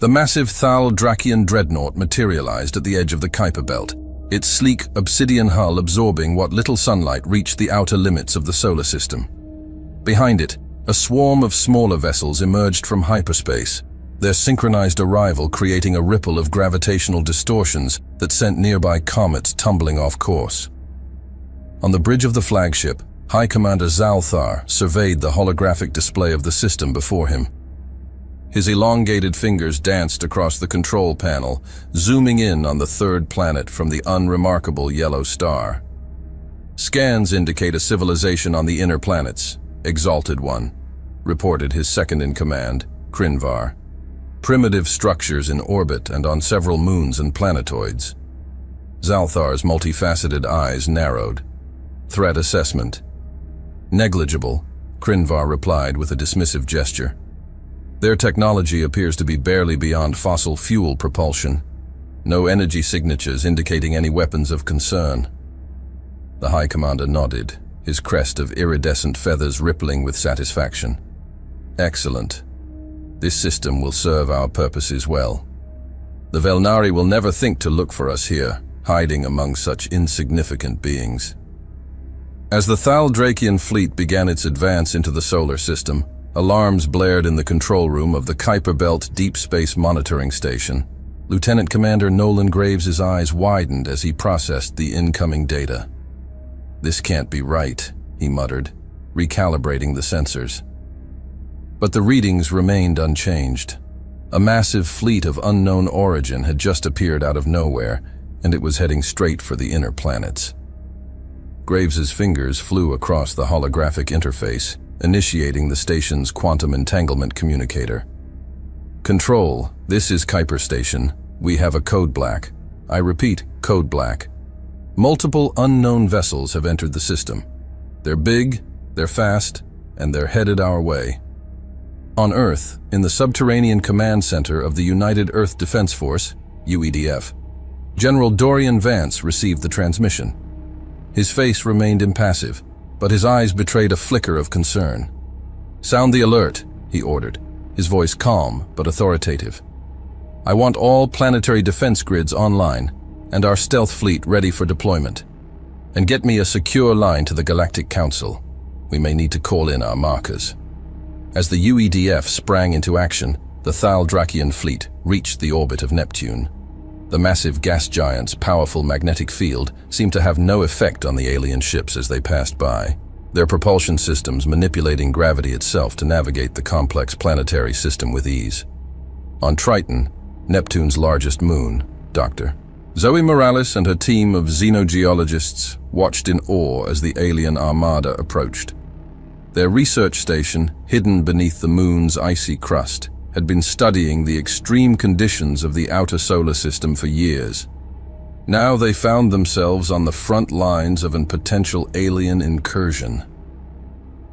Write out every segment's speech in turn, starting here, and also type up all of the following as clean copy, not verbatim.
The massive Thal-Drakian dreadnought materialized at the edge of the Kuiper Belt, its sleek obsidian hull absorbing what little sunlight reached the outer limits of the solar system. Behind it, a swarm of smaller vessels emerged from hyperspace, their synchronized arrival creating a ripple of gravitational distortions that sent nearby comets tumbling off course. On the bridge of the flagship, High Commander Zalthar surveyed the holographic display of the system before him. His elongated fingers danced across the control panel, zooming in on the third planet from the unremarkable yellow star. Scans indicate a civilization on the inner planets, Exalted One, reported his second-in-command, Krinvar. Primitive structures in orbit and on several moons and planetoids. Zalthar's multifaceted eyes narrowed. Threat assessment. Negligible, Krinvar replied with a dismissive gesture. Their technology appears to be barely beyond fossil fuel propulsion. No energy signatures indicating any weapons of concern. The High Commander nodded, his crest of iridescent feathers rippling with satisfaction. Excellent. This system will serve our purposes well. The Velnari will never think to look for us here, hiding among such insignificant beings. As the Thal-Drakian fleet began its advance into the solar system, alarms blared in the control room of the Kuiper Belt Deep Space Monitoring Station. Lieutenant Commander Nolan Graves' eyes widened as he processed the incoming data. "This can't be right," he muttered, recalibrating the sensors. But the readings remained unchanged. A massive fleet of unknown origin had just appeared out of nowhere, and it was heading straight for the inner planets. Graves's fingers flew across the holographic interface, initiating the station's quantum entanglement communicator. "Control, this is Kuiper Station. We have a code black. I repeat, code black. Multiple unknown vessels have entered the system. They're big, they're fast, and they're headed our way." On Earth, in the subterranean command center of the United Earth Defense Force, UEDF, General Dorian Vance received the transmission. His face remained impassive, but his eyes betrayed a flicker of concern. "Sound the alert," he ordered, his voice calm but authoritative. "I want all planetary defense grids online and our stealth fleet ready for deployment. And get me a secure line to the Galactic Council. We may need to call in our markers." As the UEDF sprang into action, the Thal-Drakian fleet reached the orbit of Neptune. The massive gas giant's powerful magnetic field seemed to have no effect on the alien ships as they passed by, their propulsion systems manipulating gravity itself to navigate the complex planetary system with ease. On Triton, Neptune's largest moon, Dr. Zoe Morales and her team of xenogeologists watched in awe as the alien armada approached. Their research station, hidden beneath the moon's icy crust, had been studying the extreme conditions of the outer solar system for years. Now they found themselves on the front lines of a potential alien incursion.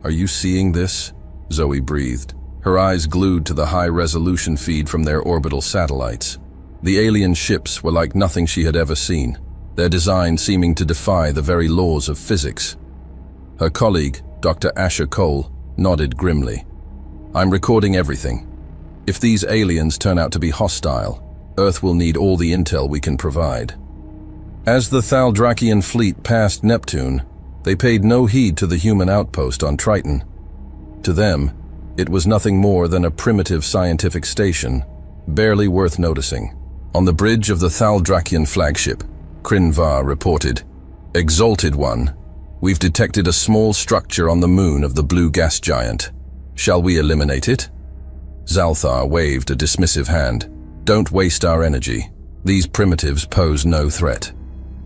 "Are you seeing this?" Zoe breathed, her eyes glued to the high-resolution feed from their orbital satellites. The alien ships were like nothing she had ever seen, their design seeming to defy the very laws of physics. Her colleague, Dr. Asher Cole, nodded grimly. "I'm recording everything. If these aliens turn out to be hostile, Earth will need all the intel we can provide." As the Thal-Drakian fleet passed Neptune, they paid no heed to the human outpost on Triton. To them, it was nothing more than a primitive scientific station, barely worth noticing. On the bridge of the Thal-Drakian flagship, Krinvar reported, "Exalted One, we've detected a small structure on the moon of the blue gas giant. Shall we eliminate it?" Zalthar waved a dismissive hand. "Don't waste our energy. These primitives pose no threat.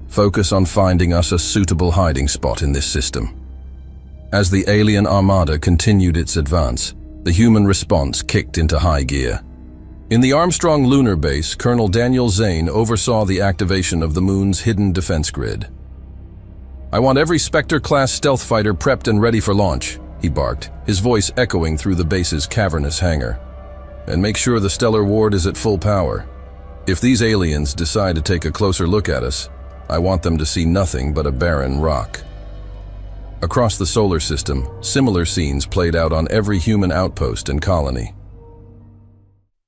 Focus on finding us a suitable hiding spot in this system." As the alien armada continued its advance, the human response kicked into high gear. In the Armstrong lunar base, Colonel Daniel Zane oversaw the activation of the moon's hidden defense grid. "I want every Spectre-class stealth fighter prepped and ready for launch," he barked, his voice echoing through the base's cavernous hangar. "And make sure the stellar ward is at full power. If these aliens decide to take a closer look at us, I want them to see nothing but a barren rock." Across the solar system, similar scenes played out on every human outpost and colony.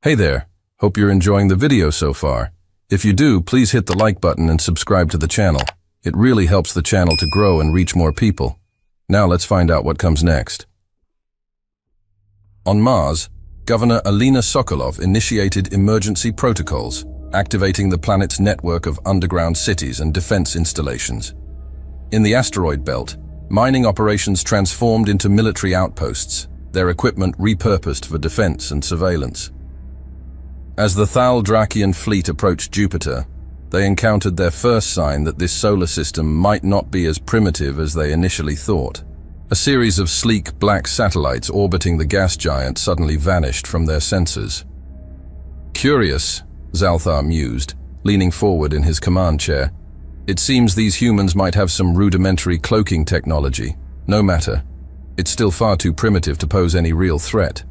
"Hey there, Hope you're enjoying the video so far. If you do, please hit the like button and subscribe to the channel. It really helps the channel to grow and reach more people. Now let's find out what comes next. On Mars, Governor Alina Sokolov initiated emergency protocols, activating the planet's network of underground cities and defense installations. In the asteroid belt, mining operations transformed into military outposts, their equipment repurposed for defense and surveillance. As the Thaldrakian fleet approached Jupiter, they encountered their first sign that this solar system might not be as primitive as they initially thought. A series of sleek black satellites orbiting the gas giant suddenly vanished from their sensors. Curious, Zalthar mused, leaning forward in his command chair. It seems these humans might have some rudimentary cloaking technology. No matter. It's still far too primitive to pose any real threat.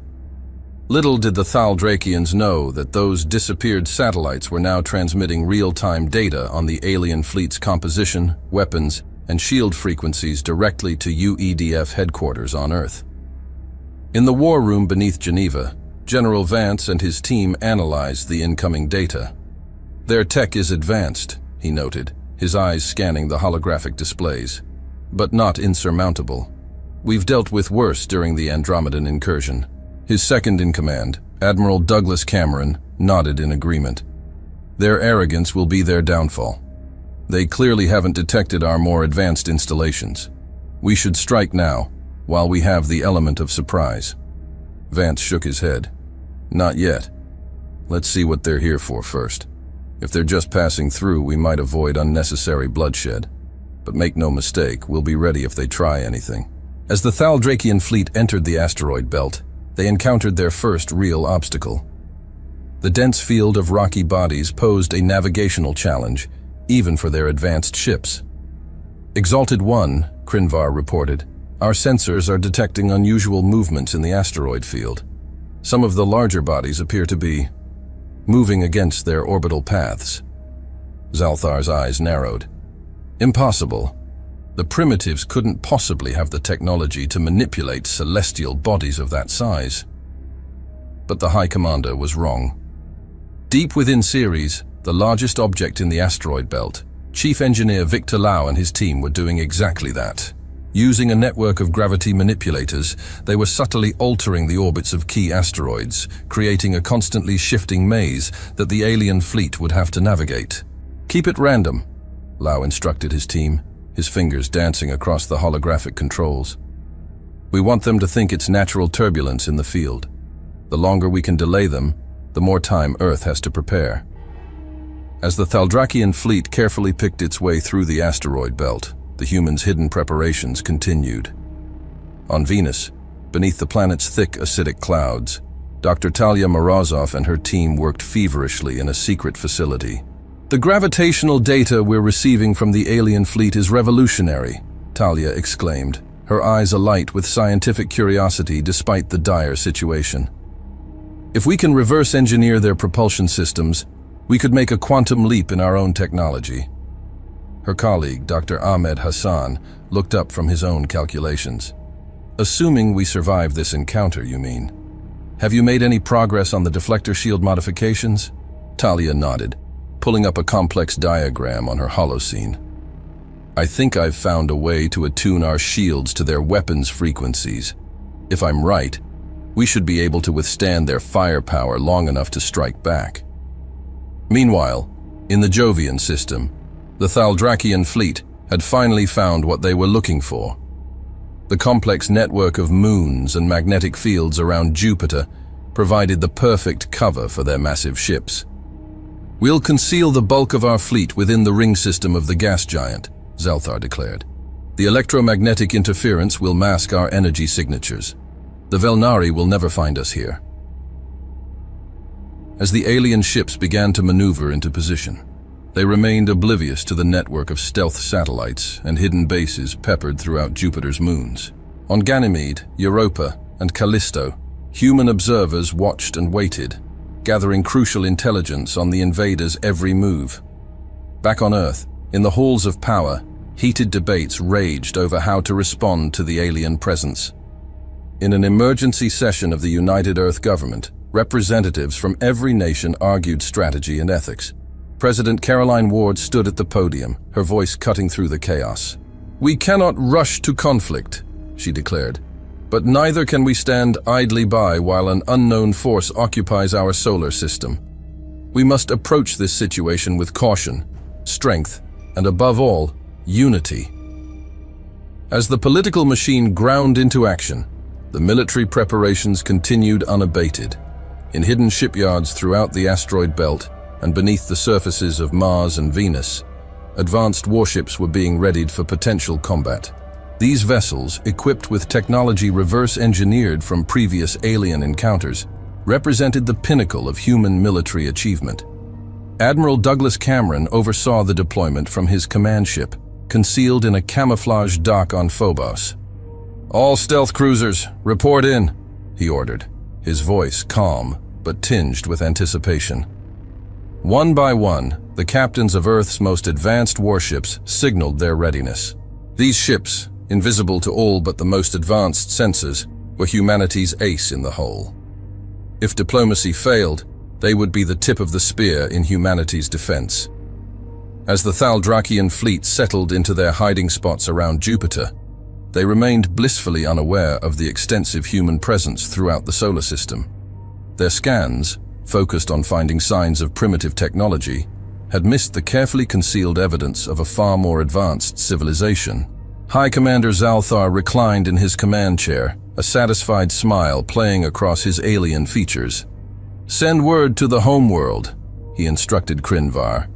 Little did the Thaldrakians know that those disappeared satellites were now transmitting real-time data on the alien fleet's composition, weapons, and shield frequencies directly to UEDF headquarters on Earth. In the war room beneath Geneva, General Vance and his team analyzed the incoming data. Their tech is advanced, he noted, his eyes scanning the holographic displays, but not insurmountable. We've dealt with worse during the Andromedan incursion. His second-in-command, Admiral Douglas Cameron, nodded in agreement. Their arrogance will be their downfall. They clearly haven't detected our more advanced installations. We should strike now, while we have the element of surprise. Vance shook his head. Not yet. Let's see what they're here for first. If they're just passing through, we might avoid unnecessary bloodshed. But make no mistake, we'll be ready if they try anything. As the Thaldrakian fleet entered the asteroid belt, they encountered their first real obstacle. The dense field of rocky bodies posed a navigational challenge, even for their advanced ships. Exalted 1, Krinvar reported, our sensors are detecting unusual movements in the asteroid field. Some of the larger bodies appear to be moving against their orbital paths. Zalthar's eyes narrowed. Impossible. The primitives couldn't possibly have the technology to manipulate celestial bodies of that size. But the High Commander was wrong. Deep within Ceres, the largest object in the asteroid belt, Chief Engineer Victor Lau and his team were doing exactly that. Using a network of gravity manipulators, they were subtly altering the orbits of key asteroids, creating a constantly shifting maze that the alien fleet would have to navigate. Keep it random, Lau instructed his team, his fingers dancing across the holographic controls. We want them to think it's natural turbulence in the field. The longer we can delay them, the more time Earth has to prepare. As the Thaldrakian fleet carefully picked its way through the asteroid belt, the humans' hidden preparations continued. On Venus, beneath the planet's thick acidic clouds, Dr. Talia Morozov and her team worked feverishly in a secret facility. The gravitational data we're receiving from the alien fleet is revolutionary, Talia exclaimed, her eyes alight with scientific curiosity despite the dire situation. If we can reverse engineer their propulsion systems, we could make a quantum leap in our own technology. Her colleague, Dr. Ahmed Hassan, looked up from his own calculations. Assuming we survive this encounter, you mean? Have you made any progress on the deflector shield modifications? Talia nodded, pulling up a complex diagram on her holoscene. I think I've found a way to attune our shields to their weapons frequencies. If I'm right, we should be able to withstand their firepower long enough to strike back. Meanwhile, in the Jovian system, the Thaldrakian fleet had finally found what they were looking for. The complex network of moons and magnetic fields around Jupiter provided the perfect cover for their massive ships. We'll conceal the bulk of our fleet within the ring system of the gas giant, Zalthar declared. The electromagnetic interference will mask our energy signatures. The Velnari will never find us here. As the alien ships began to maneuver into position, they remained oblivious to the network of stealth satellites and hidden bases peppered throughout Jupiter's moons. On Ganymede, Europa, and Callisto, human observers watched and waited, gathering crucial intelligence on the invaders' every move. Back on Earth, in the halls of power, heated debates raged over how to respond to the alien presence. In an emergency session of the United Earth government, Representatives from every nation argued strategy and ethics. President Caroline Ward stood at the podium, her voice cutting through the chaos. "We cannot rush to conflict," she declared, "but neither can we stand idly by while an unknown force occupies our solar system. We must approach this situation with caution, strength, and above all, unity." As the political machine ground into action, the military preparations continued unabated. In hidden shipyards throughout the asteroid belt and beneath the surfaces of Mars and Venus, advanced warships were being readied for potential combat. These vessels, equipped with technology reverse-engineered from previous alien encounters, represented the pinnacle of human military achievement. Admiral Douglas Cameron oversaw the deployment from his command ship, concealed in a camouflage dock on Phobos. "All stealth cruisers, report in," he ordered, his voice calm but tinged with anticipation. One by one, the captains of Earth's most advanced warships signaled their readiness. These ships, invisible to all but the most advanced senses, were humanity's ace in the hole. If diplomacy failed, they would be the tip of the spear in humanity's defense. As the Thaldrakian fleet settled into their hiding spots around Jupiter, they remained blissfully unaware of the extensive human presence throughout the solar system. Their scans, focused on finding signs of primitive technology, had missed the carefully concealed evidence of a far more advanced civilization. High Commander Zalthar reclined in his command chair, a satisfied smile playing across his alien features. "Send word to the homeworld," he instructed Krinvar.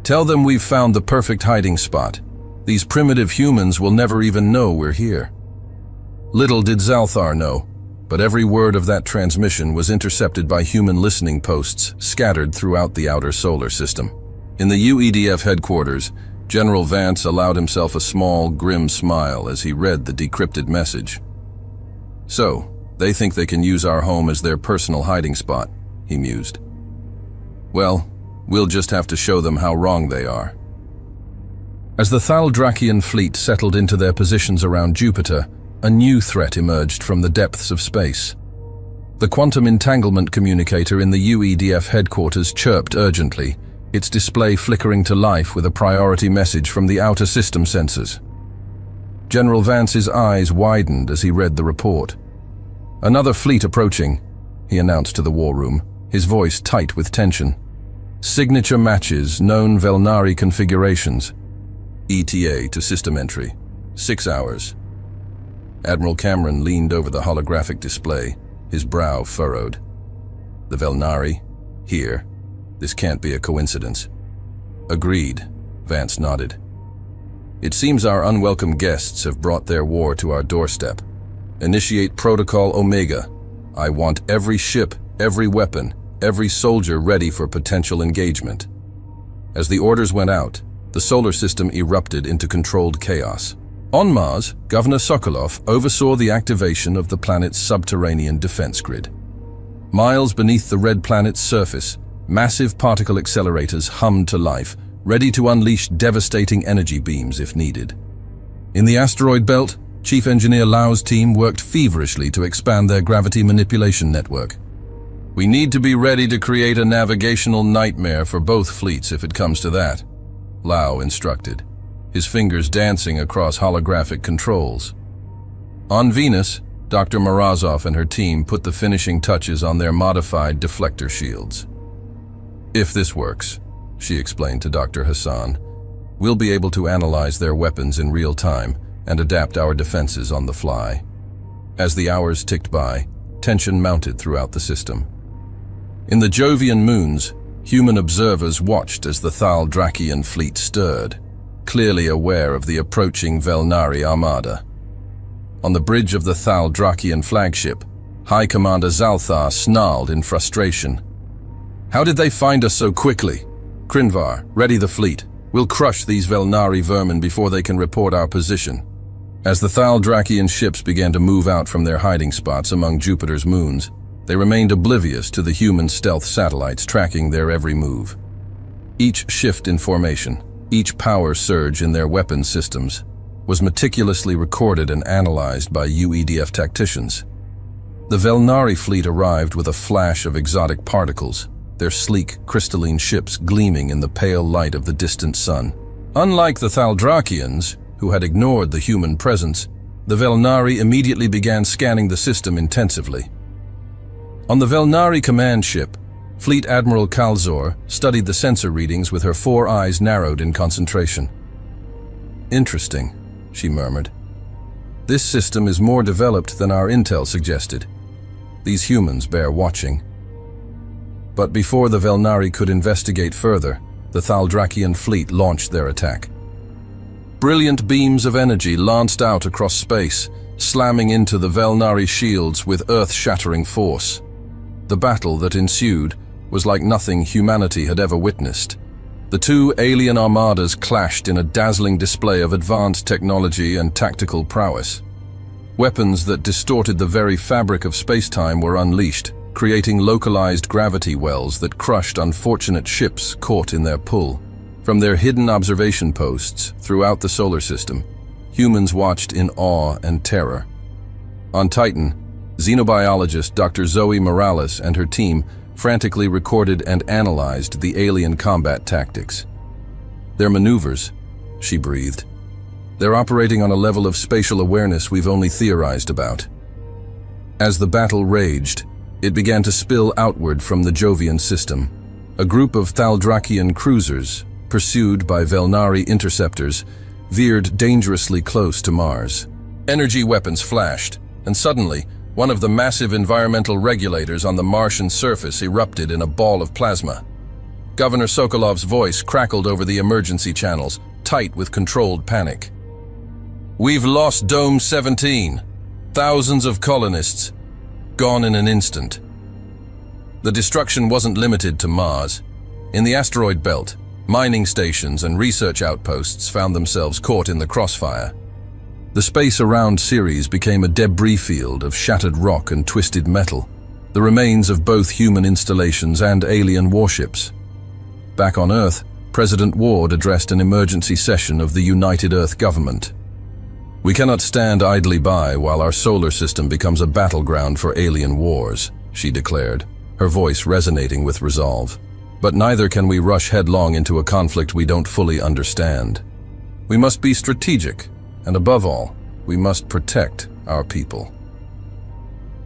"Tell them we've found the perfect hiding spot. These primitive humans will never even know we're here." Little did Zalthar know, but every word of that transmission was intercepted by human listening posts scattered throughout the outer solar system. In the UEDF headquarters, General Vance allowed himself a small, grim smile as he read the decrypted message. "So, they think they can use our home as their personal hiding spot," he mused. "Well, we'll just have to show them how wrong they are." As the Thaldrakian fleet settled into their positions around Jupiter, a new threat emerged from the depths of space. The quantum entanglement communicator in the UEDF headquarters chirped urgently, its display flickering to life with a priority message from the outer system sensors. General Vance's eyes widened as he read the report. "Another fleet approaching," he announced to the war room, his voice tight with tension. "Signature matches, known Velnari configurations. ETA to system entry, 6 hours." Admiral Cameron leaned over the holographic display, his brow furrowed. "The Velnari? Here. This can't be a coincidence." "Agreed," Vance nodded. "It seems our unwelcome guests have brought their war to our doorstep. Initiate Protocol Omega. I want every ship, every weapon, every soldier ready for potential engagement." As the orders went out, the solar system erupted into controlled chaos. On Mars, Governor Sokolov oversaw the activation of the planet's subterranean defense grid. Miles beneath the red planet's surface, massive particle accelerators hummed to life, ready to unleash devastating energy beams if needed. In the asteroid belt, Chief Engineer Lau's team worked feverishly to expand their gravity manipulation network. "We need to be ready to create a navigational nightmare for both fleets if it comes to that," Lau instructed, his fingers dancing across holographic controls. On Venus, Dr. Morozov and her team put the finishing touches on their modified deflector shields. "If this works," she explained to Dr. Hassan, "we'll be able to analyze their weapons in real time and adapt our defenses on the fly." As the hours ticked by, tension mounted throughout the system. In the Jovian moons, human observers watched as the Thaldrakian fleet stirred, clearly aware of the approaching Velnari armada. On the bridge of the Thaldrakian flagship, High Commander Zalthar snarled in frustration. "How did they find us so quickly? Krinvar, ready the fleet. We'll crush these Velnari vermin before they can report our position." As the Thaldrakian ships began to move out from their hiding spots among Jupiter's moons, they remained oblivious to the human stealth satellites tracking their every move. Each shift in formation, each power surge in their weapon systems, was meticulously recorded and analyzed by UEDF tacticians. The Velnari fleet arrived with a flash of exotic particles, their sleek, crystalline ships gleaming in the pale light of the distant sun. Unlike the Thaldrakians, who had ignored the human presence, the Velnari immediately began scanning the system intensively. On the Velnari command ship, Fleet Admiral Kalzor studied the sensor readings with her 4 eyes narrowed in concentration. "Interesting," she murmured. "This system is more developed than our intel suggested. These humans bear watching." But before the Velnari could investigate further, the Thaldrakian fleet launched their attack. Brilliant beams of energy lanced out across space, slamming into the Velnari shields with earth-shattering force. The battle that ensued was like nothing humanity had ever witnessed. The 2 alien armadas clashed in a dazzling display of advanced technology and tactical prowess. Weapons that distorted the very fabric of space-time were unleashed, creating localized gravity wells that crushed unfortunate ships caught in their pull. From their hidden observation posts throughout the solar system, humans watched in awe and terror. On Titan, xenobiologist Dr. Zoe Morales and her team frantically recorded and analyzed the alien combat tactics. "Their maneuvers," she breathed. "They're operating on a level of spatial awareness we've only theorized about." As the battle raged, it began to spill outward from the Jovian system. A group of Thaldrakian cruisers, pursued by Velnari interceptors, veered dangerously close to Mars. Energy weapons flashed, and suddenly, one of the massive environmental regulators on the Martian surface erupted in a ball of plasma. Governor Sokolov's voice crackled over the emergency channels, tight with controlled panic. "We've lost Dome 17. Thousands of colonists. Gone in an instant." The destruction wasn't limited to Mars. In the asteroid belt, mining stations and research outposts found themselves caught in the crossfire. The space around Ceres became a debris field of shattered rock and twisted metal, the remains of both human installations and alien warships. Back on Earth, President Ward addressed an emergency session of the United Earth government. "We cannot stand idly by while our solar system becomes a battleground for alien wars," she declared, her voice resonating with resolve. "But neither can we rush headlong into a conflict we don't fully understand. We must be strategic, and above all, we must protect our people."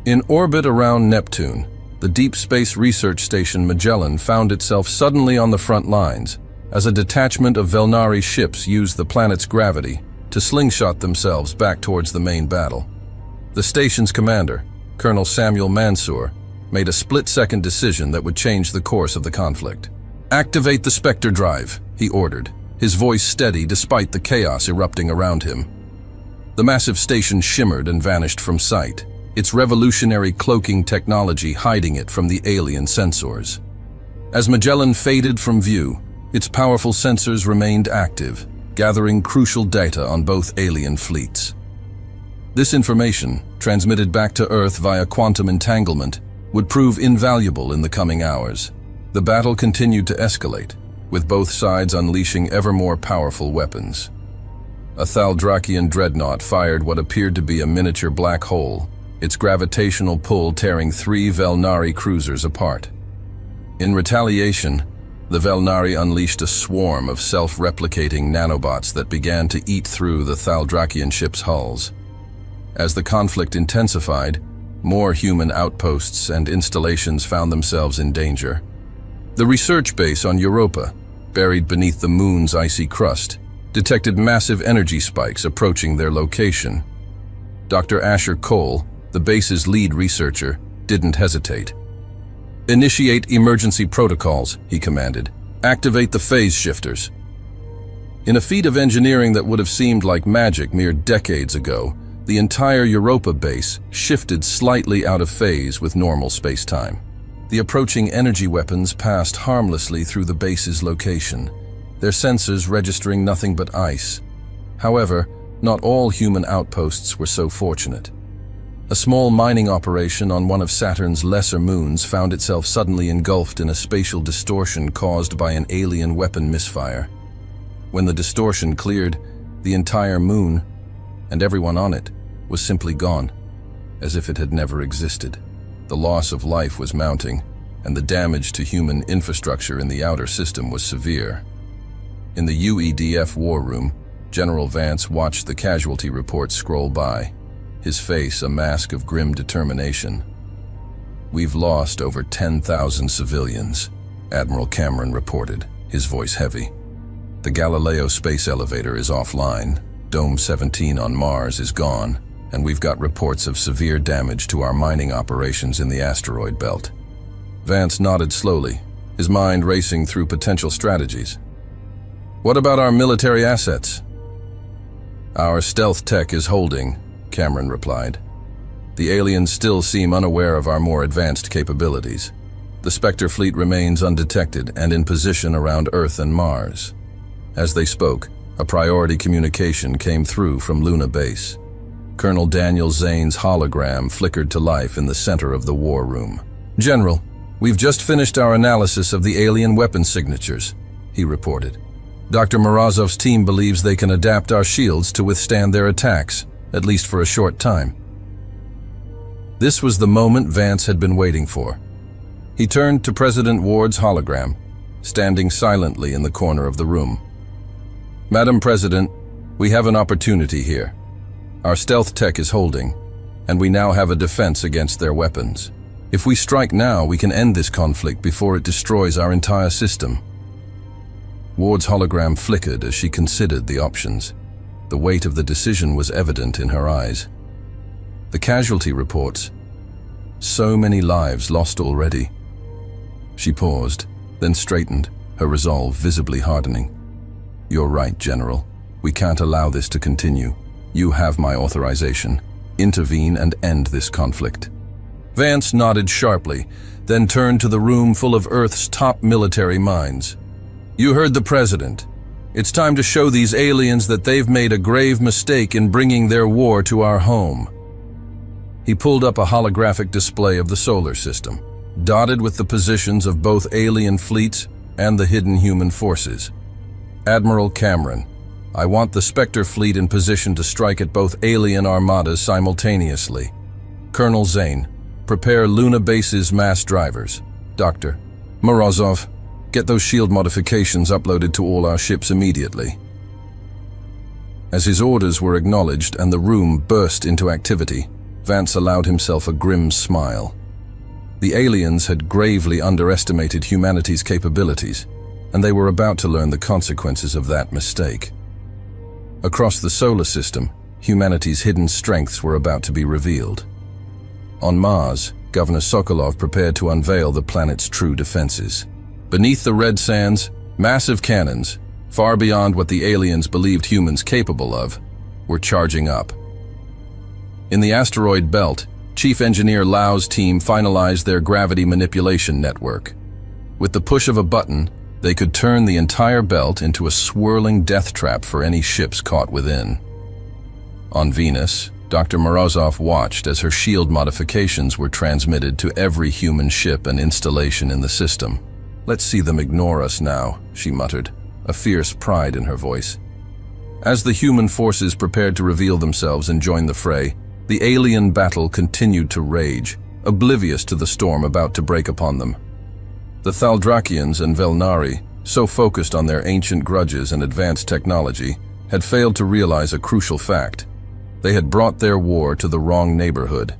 In orbit around Neptune, the Deep Space Research Station Magellan found itself suddenly on the front lines, as a detachment of Velnari ships used the planet's gravity to slingshot themselves back towards the main battle. The station's commander, Colonel Samuel Mansour, made a split-second decision that would change the course of the conflict. "Activate the Spectre drive," he ordered, his voice steady despite the chaos erupting around him. The massive station shimmered and vanished from sight, its revolutionary cloaking technology hiding it from the alien sensors. As Magellan faded from view, its powerful sensors remained active, gathering crucial data on both alien fleets. This information, transmitted back to Earth via quantum entanglement, would prove invaluable in the coming hours. The battle continued to escalate, with both sides unleashing ever more powerful weapons. A Thaldrakian dreadnought fired what appeared to be a miniature black hole, its gravitational pull tearing 3 Velnari cruisers apart. In retaliation, the Velnari unleashed a swarm of self-replicating nanobots that began to eat through the Thaldrakian ships' hulls. As the conflict intensified, more human outposts and installations found themselves in danger. The research base on Europa, buried beneath the moon's icy crust, detected massive energy spikes approaching their location. Dr. Asher Cole, the base's lead researcher, didn't hesitate. "Initiate emergency protocols," he commanded. "Activate the phase shifters." In a feat of engineering that would have seemed like magic mere decades ago, the entire Europa base shifted slightly out of phase with normal space-time. The approaching energy weapons passed harmlessly through the base's location, their sensors registering nothing but ice. However, not all human outposts were so fortunate. A small mining operation on one of Saturn's lesser moons found itself suddenly engulfed in a spatial distortion caused by an alien weapon misfire. When the distortion cleared, the entire moon, and everyone on it, was simply gone. as if it had never existed. The loss of life was mounting, and the damage to human infrastructure in the outer system was severe. In the UEDF war room, General Vance watched the casualty reports scroll by, his face a mask of grim determination. "We've lost over 10,000 civilians," Admiral Cameron reported, his voice heavy. "The Galileo space elevator is offline, Dome 17 on Mars is gone, and we've got reports of severe damage to our mining operations in the asteroid belt." Vance nodded slowly, his mind racing through potential strategies. "What about our military assets?" "Our stealth tech is holding," Cameron replied. "The aliens still seem unaware of our more advanced capabilities. The Spectre fleet remains undetected and in position around Earth and Mars." As they spoke, a priority communication came through from Luna Base. Colonel Daniel Zane's hologram flickered to life in the center of the war room. "General, we've just finished our analysis of the alien weapon signatures," he reported. "Dr. Morozov's team believes they can adapt our shields to withstand their attacks, at least for a short time." This was the moment Vance had been waiting for. He turned to President Ward's hologram, standing silently in the corner of the room. "Madam President, we have an opportunity here. Our stealth tech is holding, and we now have a defense against their weapons. If we strike now, we can end this conflict before it destroys our entire system." Ward's hologram flickered as she considered the options. The weight of the decision was evident in her eyes. The casualty reports. So many lives lost already. She paused, then straightened, her resolve visibly hardening. "You're right, General. We can't allow this to continue. You have my authorization. Intervene and end this conflict." Vance nodded sharply, then turned to the room full of Earth's top military minds. "You heard the President. It's time to show these aliens that they've made a grave mistake in bringing their war to our home." He pulled up a holographic display of the solar system, dotted with the positions of both alien fleets and the hidden human forces. "Admiral Cameron, I want the Spectre fleet in position to strike at both alien armadas simultaneously. Colonel Zane, prepare Luna Base's mass drivers. Dr. Morozov, get those shield modifications uploaded to all our ships immediately." As his orders were acknowledged and the room burst into activity, Vance allowed himself a grim smile. The aliens had gravely underestimated humanity's capabilities, and they were about to learn the consequences of that mistake. Across the solar system, humanity's hidden strengths were about to be revealed. On Mars, Governor Sokolov prepared to unveil the planet's true defenses. Beneath the red sands, massive cannons, far beyond what the aliens believed humans capable of, were charging up. In the asteroid belt, Chief Engineer Lau's team finalized their gravity manipulation network. With the push of a button, they could turn the entire belt into a swirling death trap for any ships caught within. On Venus, Dr. Morozov watched as her shield modifications were transmitted to every human ship and installation in the system. "Let's see them ignore us now," she muttered, a fierce pride in her voice. As the human forces prepared to reveal themselves and join the fray, the alien battle continued to rage, oblivious to the storm about to break upon them. The Thaldrakians and Velnari, so focused on their ancient grudges and advanced technology, had failed to realize a crucial fact. They had brought their war to the wrong neighborhood.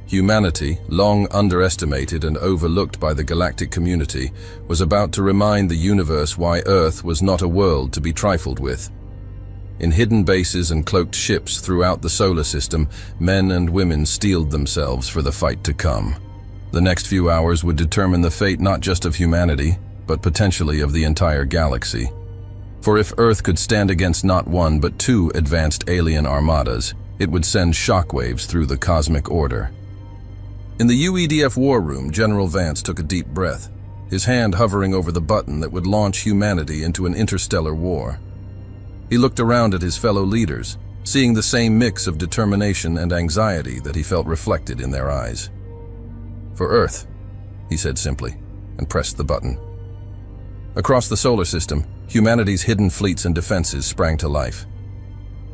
Humanity, long underestimated and overlooked by the galactic community, was about to remind the universe why Earth was not a world to be trifled with. In hidden bases and cloaked ships throughout the solar system, men and women steeled themselves for the fight to come. The next few hours would determine the fate not just of humanity, but potentially of the entire galaxy. For if Earth could stand against not one but two advanced alien armadas, it would send shockwaves through the cosmic order. In the UEDF war room, General Vance took a deep breath, his hand hovering over the button that would launch humanity into an interstellar war. He looked around at his fellow leaders, seeing the same mix of determination and anxiety that he felt reflected in their eyes. "For Earth," he said simply, and pressed the button. Across the solar system, humanity's hidden fleets and defenses sprang to life.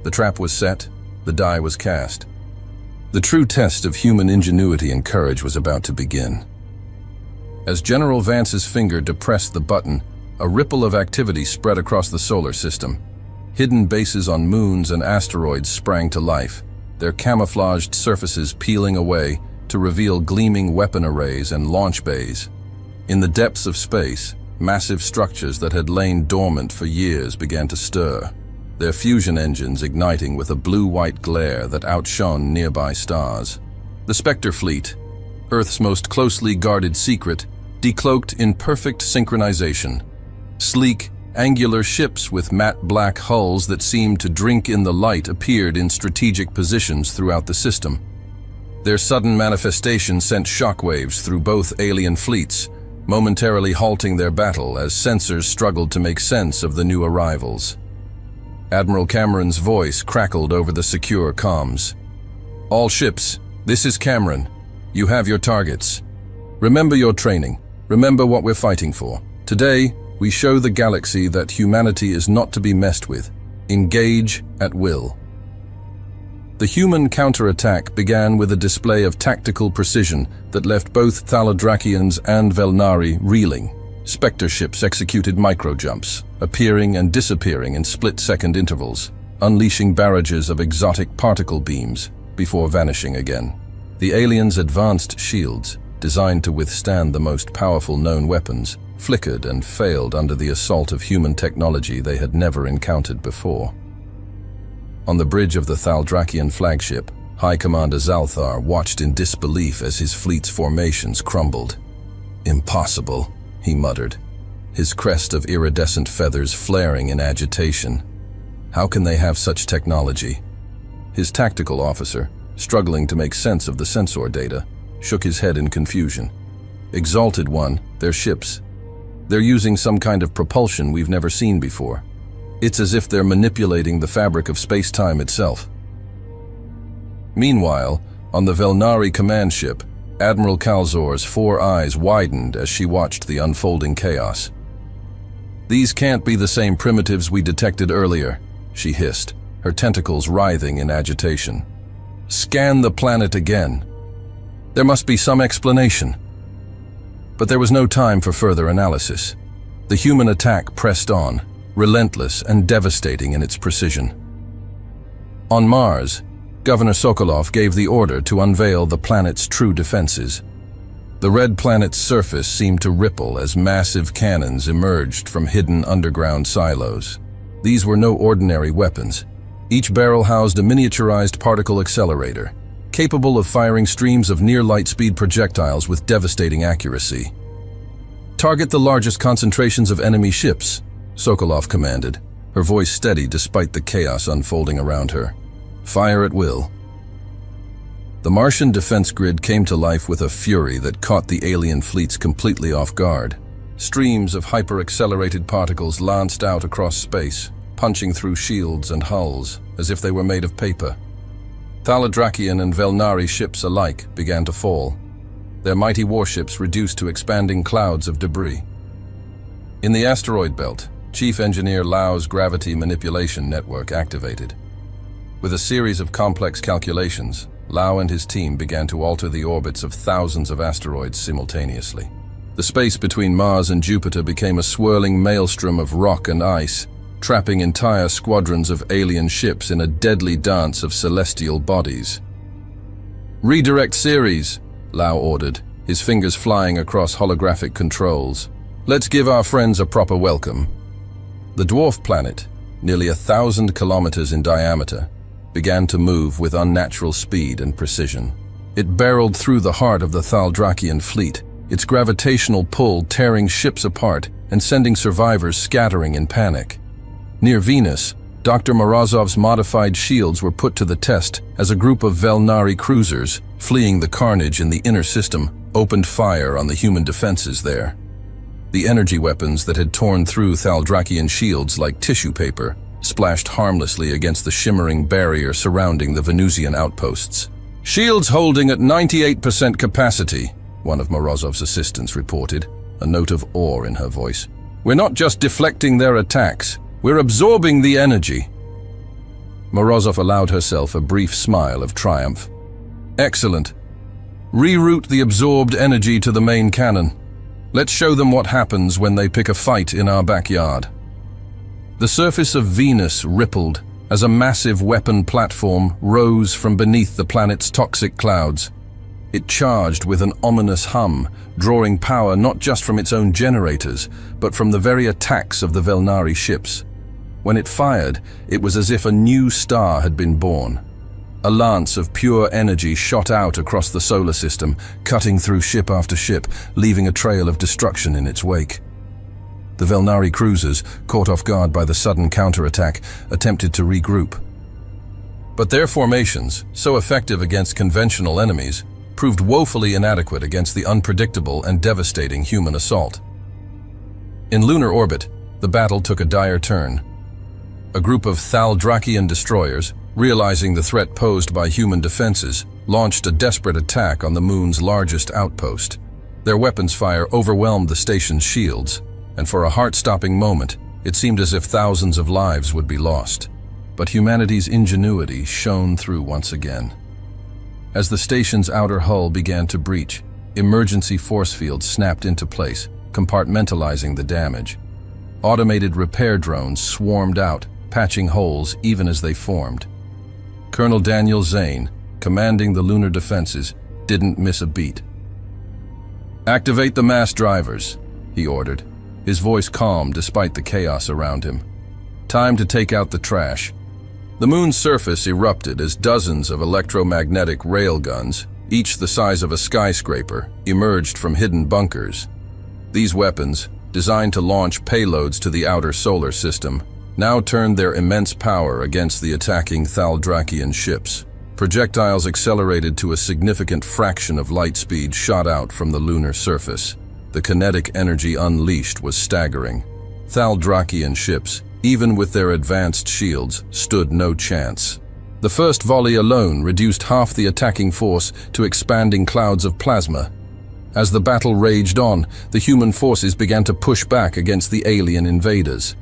The trap was set, the die was cast. The true test of human ingenuity and courage was about to begin. As General Vance's finger depressed the button, a ripple of activity spread across the solar system. Hidden bases on moons and asteroids sprang to life, their camouflaged surfaces peeling away to reveal gleaming weapon arrays and launch bays. In the depths of space, massive structures that had lain dormant for years began to stir, their fusion engines igniting with a blue-white glare that outshone nearby stars. The Spectre fleet, Earth's most closely guarded secret, decloaked in perfect synchronization. Sleek, angular ships with matte black hulls that seemed to drink in the light appeared in strategic positions throughout the system. Their sudden manifestation sent shockwaves through both alien fleets, momentarily halting their battle as sensors struggled to make sense of the new arrivals. Admiral Cameron's voice crackled over the secure comms. "All ships, this is Cameron. You have your targets. Remember your training. Remember what we're fighting for. Today, we show the galaxy that humanity is not to be messed with. Engage at will." The human counterattack began with a display of tactical precision that left both Thaladrakians and Velnari reeling. Spectre ships executed micro-jumps, appearing and disappearing in split-second intervals, unleashing barrages of exotic particle beams before vanishing again. The aliens' advanced shields, designed to withstand the most powerful known weapons, flickered and failed under the assault of human technology they had never encountered before. On the bridge of the Thaldrakian flagship, High Commander Zalthar watched in disbelief as his fleet's formations crumbled. "Impossible," he muttered, his crest of iridescent feathers flaring in agitation. "How can they have such technology?" His tactical officer, struggling to make sense of the sensor data, shook his head in confusion. "Exalted One, they're ships. They're using some kind of propulsion we've never seen before. It's as if they're manipulating the fabric of space-time itself." Meanwhile, on the Velnari command ship, Admiral Kalzor's 4 eyes widened as she watched the unfolding chaos. "These can't be the same primitives we detected earlier," she hissed, her tentacles writhing in agitation. "Scan the planet again. There must be some explanation." But there was no time for further analysis. The human attack pressed on, relentless and devastating in its precision. On Mars, Governor Sokolov gave the order to unveil the planet's true defenses. The red planet's surface seemed to ripple as massive cannons emerged from hidden underground silos. These were no ordinary weapons. Each barrel housed a miniaturized particle accelerator, capable of firing streams of near-light-speed projectiles with devastating accuracy. "Target the largest concentrations of enemy ships," Sokolov commanded, her voice steady despite the chaos unfolding around her. "Fire at will." The Martian defense grid came to life with a fury that caught the alien fleets completely off guard. Streams of hyper-accelerated particles lanced out across space, punching through shields and hulls as if they were made of paper. Thaladrakian and Velnari ships alike began to fall, their mighty warships reduced to expanding clouds of debris. In the asteroid belt, Chief Engineer Lau's gravity manipulation network activated. With a series of complex calculations, Lau and his team began to alter the orbits of thousands of asteroids simultaneously. The space between Mars and Jupiter became a swirling maelstrom of rock and ice, trapping entire squadrons of alien ships in a deadly dance of celestial bodies. "Redirect series," Lau ordered, his fingers flying across holographic controls. "Let's give our friends a proper welcome." The dwarf planet, nearly 1,000 kilometers in diameter, began to move with unnatural speed and precision. It barreled through the heart of the Thaldrakian fleet, its gravitational pull tearing ships apart and sending survivors scattering in panic. Near Venus, Dr. Morozov's modified shields were put to the test as a group of Velnari cruisers, fleeing the carnage in the inner system, opened fire on the human defenses there. The energy weapons that had torn through Thaldrakian shields like tissue paper splashed harmlessly against the shimmering barrier surrounding the Venusian outposts. "Shields holding at 98% capacity," one of Morozov's assistants reported, a note of awe in her voice. "We're not just deflecting their attacks, we're absorbing the energy." Morozov allowed herself a brief smile of triumph. Excellent. Reroute the absorbed energy to the main cannon. Let's show them what happens when they pick a fight in our backyard. The surface of Venus rippled as a massive weapon platform rose from beneath the planet's toxic clouds. It charged with an ominous hum, drawing power not just from its own generators, but from the very attacks of the Velnari ships. When it fired, it was as if a new star had been born. A lance of pure energy shot out across the solar system, cutting through ship after ship, leaving a trail of destruction in its wake. The Velnari cruisers, caught off guard by the sudden counterattack, attempted to regroup. But their formations, so effective against conventional enemies, proved woefully inadequate against the unpredictable and devastating human assault. In lunar orbit, the battle took a dire turn. A group of Thaldrakian destroyers, realizing the threat posed by human defenses, launched a desperate attack on the moon's largest outpost. Their weapons fire overwhelmed the station's shields, and for a heart-stopping moment, it seemed as if thousands of lives would be lost. But humanity's ingenuity shone through once again. As the station's outer hull began to breach, emergency force fields snapped into place, compartmentalizing the damage. Automated repair drones swarmed out, patching holes even as they formed. Colonel Daniel Zane, commanding the lunar defenses, didn't miss a beat. "Activate the mass drivers," he ordered, his voice calm despite the chaos around him. "Time to take out the trash." The moon's surface erupted as dozens of electromagnetic railguns, each the size of a skyscraper, emerged from hidden bunkers. These weapons, designed to launch payloads to the outer solar system, now turned their immense power against the attacking Thaldrakian ships. Projectiles accelerated to a significant fraction of light speed shot out from the lunar surface. The kinetic energy unleashed was staggering. Thaldrakian ships, even with their advanced shields, stood no chance. The first volley alone reduced half the attacking force to expanding clouds of plasma. As the battle raged on, the human forces began to push back against the alien invaders.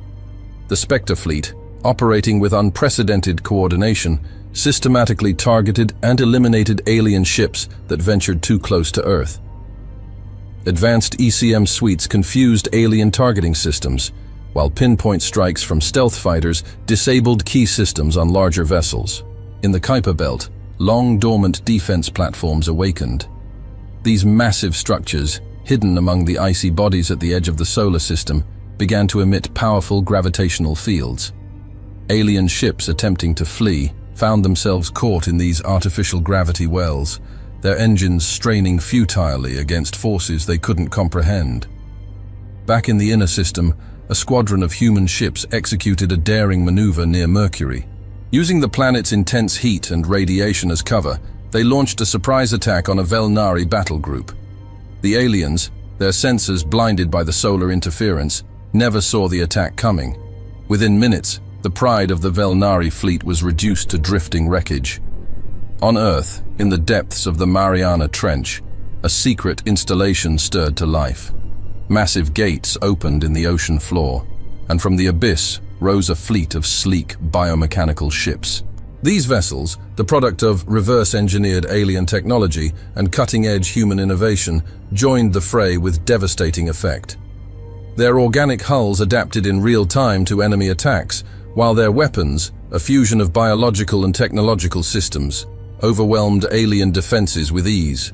The Spectre fleet, operating with unprecedented coordination, systematically targeted and eliminated alien ships that ventured too close to Earth. Advanced ECM suites confused alien targeting systems, while pinpoint strikes from stealth fighters disabled key systems on larger vessels. In the Kuiper Belt, long-dormant defense platforms awakened. These massive structures, hidden among the icy bodies at the edge of the solar system, began to emit powerful gravitational fields. Alien ships attempting to flee found themselves caught in these artificial gravity wells, their engines straining futilely against forces they couldn't comprehend. Back in the inner system, a squadron of human ships executed a daring maneuver near Mercury. Using the planet's intense heat and radiation as cover, they launched a surprise attack on a Velnari battle group. The aliens, their sensors blinded by the solar interference, never saw the attack coming. Within minutes, the pride of the Velnari fleet was reduced to drifting wreckage. On Earth, in the depths of the Mariana Trench, a secret installation stirred to life. Massive gates opened in the ocean floor, and from the abyss rose a fleet of sleek biomechanical ships. These vessels, the product of reverse-engineered alien technology and cutting-edge human innovation, joined the fray with devastating effect. Their organic hulls adapted in real time to enemy attacks, while their weapons, a fusion of biological and technological systems, overwhelmed alien defenses with ease.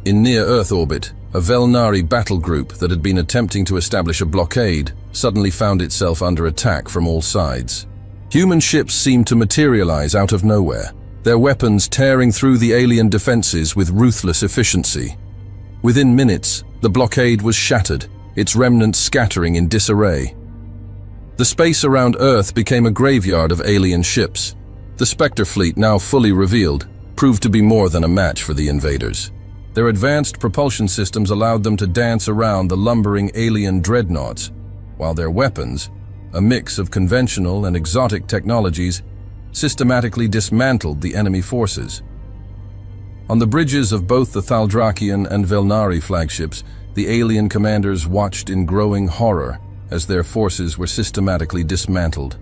In near-Earth orbit, a Velnari battle group that had been attempting to establish a blockade suddenly found itself under attack from all sides. Human ships seemed to materialize out of nowhere, their weapons tearing through the alien defenses with ruthless efficiency. Within minutes, the blockade was shattered, its remnants scattering in disarray. The space around Earth became a graveyard of alien ships. The Spectre fleet, now fully revealed, proved to be more than a match for the invaders. Their advanced propulsion systems allowed them to dance around the lumbering alien dreadnoughts, while their weapons, a mix of conventional and exotic technologies, systematically dismantled the enemy forces. On the bridges of both the Thaldrakian and Velnari flagships, the alien commanders watched in growing horror as their forces were systematically dismantled.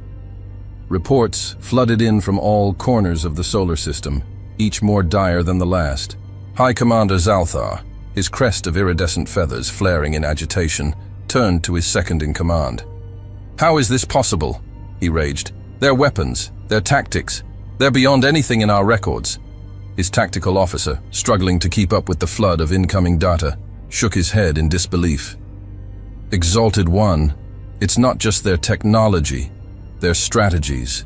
Reports flooded in from all corners of the solar system, each more dire than the last. High Commander Zalthar, his crest of iridescent feathers flaring in agitation, turned to his second-in-command. "How is this possible?" he raged. "Their weapons, their tactics, they're beyond anything in our records." His tactical officer, struggling to keep up with the flood of incoming data, shook his head in disbelief. "Exalted One, it's not just their technology, their strategies.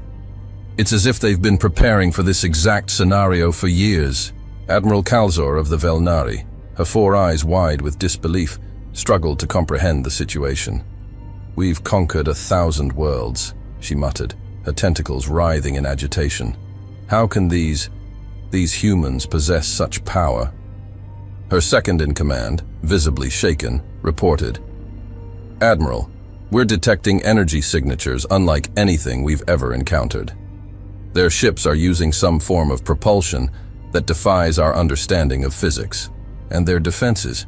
It's as if they've been preparing for this exact scenario for years." Admiral Kalzor of the Velnari, her four eyes wide with disbelief, struggled to comprehend the situation. "We've conquered 1,000 worlds," she muttered, her tentacles writhing in agitation. "How can these humans possess such power?" Her second-in-command, visibly shaken, reported, "Admiral, we're detecting energy signatures unlike anything we've ever encountered. Their ships are using some form of propulsion that defies our understanding of physics, and their defenses.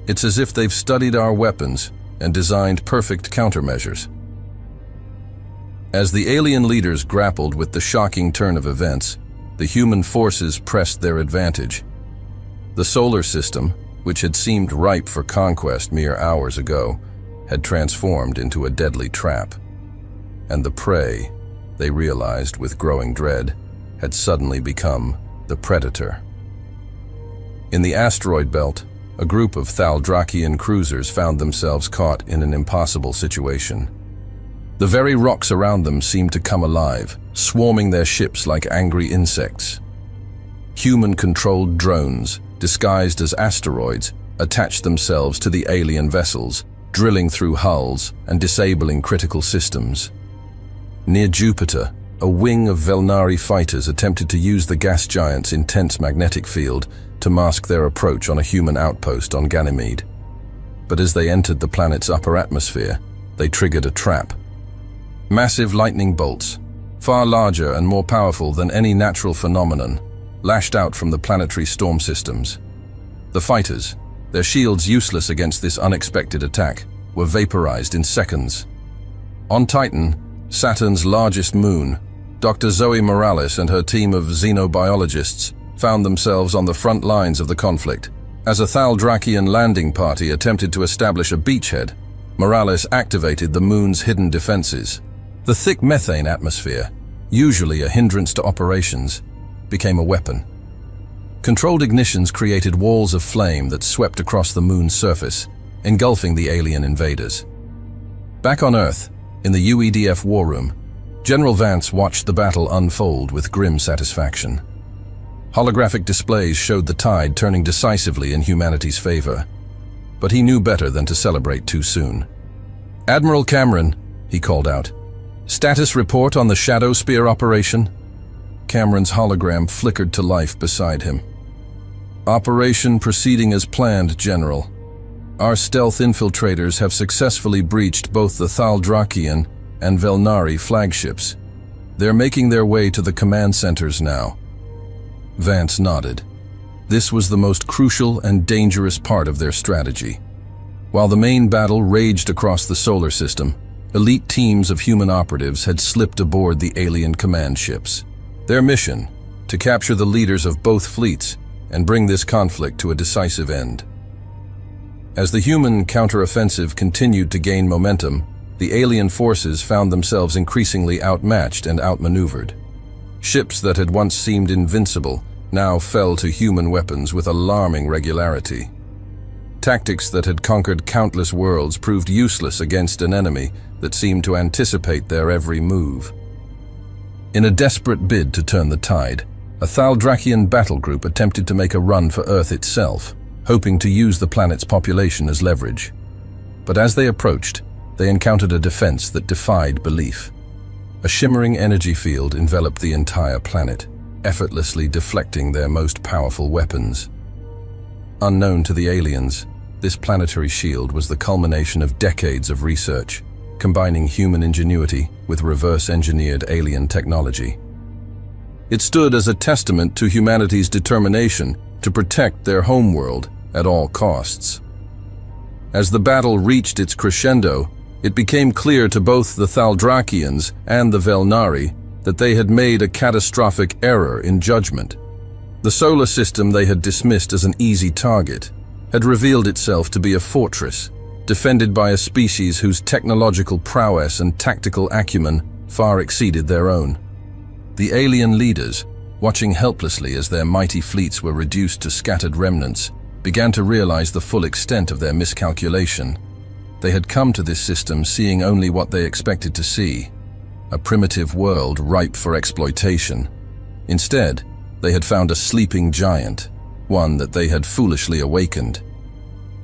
It's as if they've studied our weapons and designed perfect countermeasures." As the alien leaders grappled with the shocking turn of events, the human forces pressed their advantage. The solar system, which had seemed ripe for conquest mere hours ago, had transformed into a deadly trap. And the prey, they realized with growing dread, had suddenly become the predator. In the asteroid belt, a group of Thaldrakian cruisers found themselves caught in an impossible situation. The very rocks around them seemed to come alive, swarming their ships like angry insects. Human-controlled drones, disguised as asteroids, attached themselves to the alien vessels, drilling through hulls and disabling critical systems. Near Jupiter, a wing of Velnari fighters attempted to use the gas giant's intense magnetic field to mask their approach on a human outpost on Ganymede. But as they entered the planet's upper atmosphere, they triggered a trap. Massive lightning bolts, far larger and more powerful than any natural phenomenon, lashed out from the planetary storm systems. The fighters, their shields useless against this unexpected attack, were vaporized in seconds. On Titan, Saturn's largest moon, Dr. Zoe Morales and her team of xenobiologists found themselves on the front lines of the conflict. As a Thaldrakian landing party attempted to establish a beachhead, Morales activated the moon's hidden defenses. The thick methane atmosphere, usually a hindrance to operations, became a weapon. Controlled ignitions created walls of flame that swept across the moon's surface, engulfing the alien invaders. Back on Earth, in the UEDF war room, General Vance watched the battle unfold with grim satisfaction. Holographic displays showed the tide turning decisively in humanity's favor, but he knew better than to celebrate too soon. "Admiral Cameron," he called out, "status report on the Shadow Spear operation?" Cameron's hologram flickered to life beside him. "Operation proceeding as planned, General. Our stealth infiltrators have successfully breached both the Thaldrakian and Velnari flagships. They're making their way to the command centers now." Vance nodded. This was the most crucial and dangerous part of their strategy. While the main battle raged across the solar system, elite teams of human operatives had slipped aboard the alien command ships. Their mission, to capture the leaders of both fleets and bring this conflict to a decisive end. As the human counteroffensive continued to gain momentum, the alien forces found themselves increasingly outmatched and outmaneuvered. Ships that had once seemed invincible now fell to human weapons with alarming regularity. Tactics that had conquered countless worlds proved useless against an enemy that seemed to anticipate their every move. In a desperate bid to turn the tide, a Thaldrakian battle group attempted to make a run for Earth itself, hoping to use the planet's population as leverage. But as they approached, they encountered a defense that defied belief. A shimmering energy field enveloped the entire planet, effortlessly deflecting their most powerful weapons. Unknown to the aliens, this planetary shield was the culmination of decades of research, combining human ingenuity with reverse-engineered alien technology. It stood as a testament to humanity's determination to protect their homeworld at all costs. As the battle reached its crescendo, it became clear to both the Thaldrakians and the Velnari that they had made a catastrophic error in judgment. The solar system they had dismissed as an easy target had revealed itself to be a fortress, defended by a species whose technological prowess and tactical acumen far exceeded their own. The alien leaders, watching helplessly as their mighty fleets were reduced to scattered remnants, began to realize the full extent of their miscalculation. They had come to this system seeing only what they expected to see, a primitive world ripe for exploitation. Instead, they had found a sleeping giant, one that they had foolishly awakened.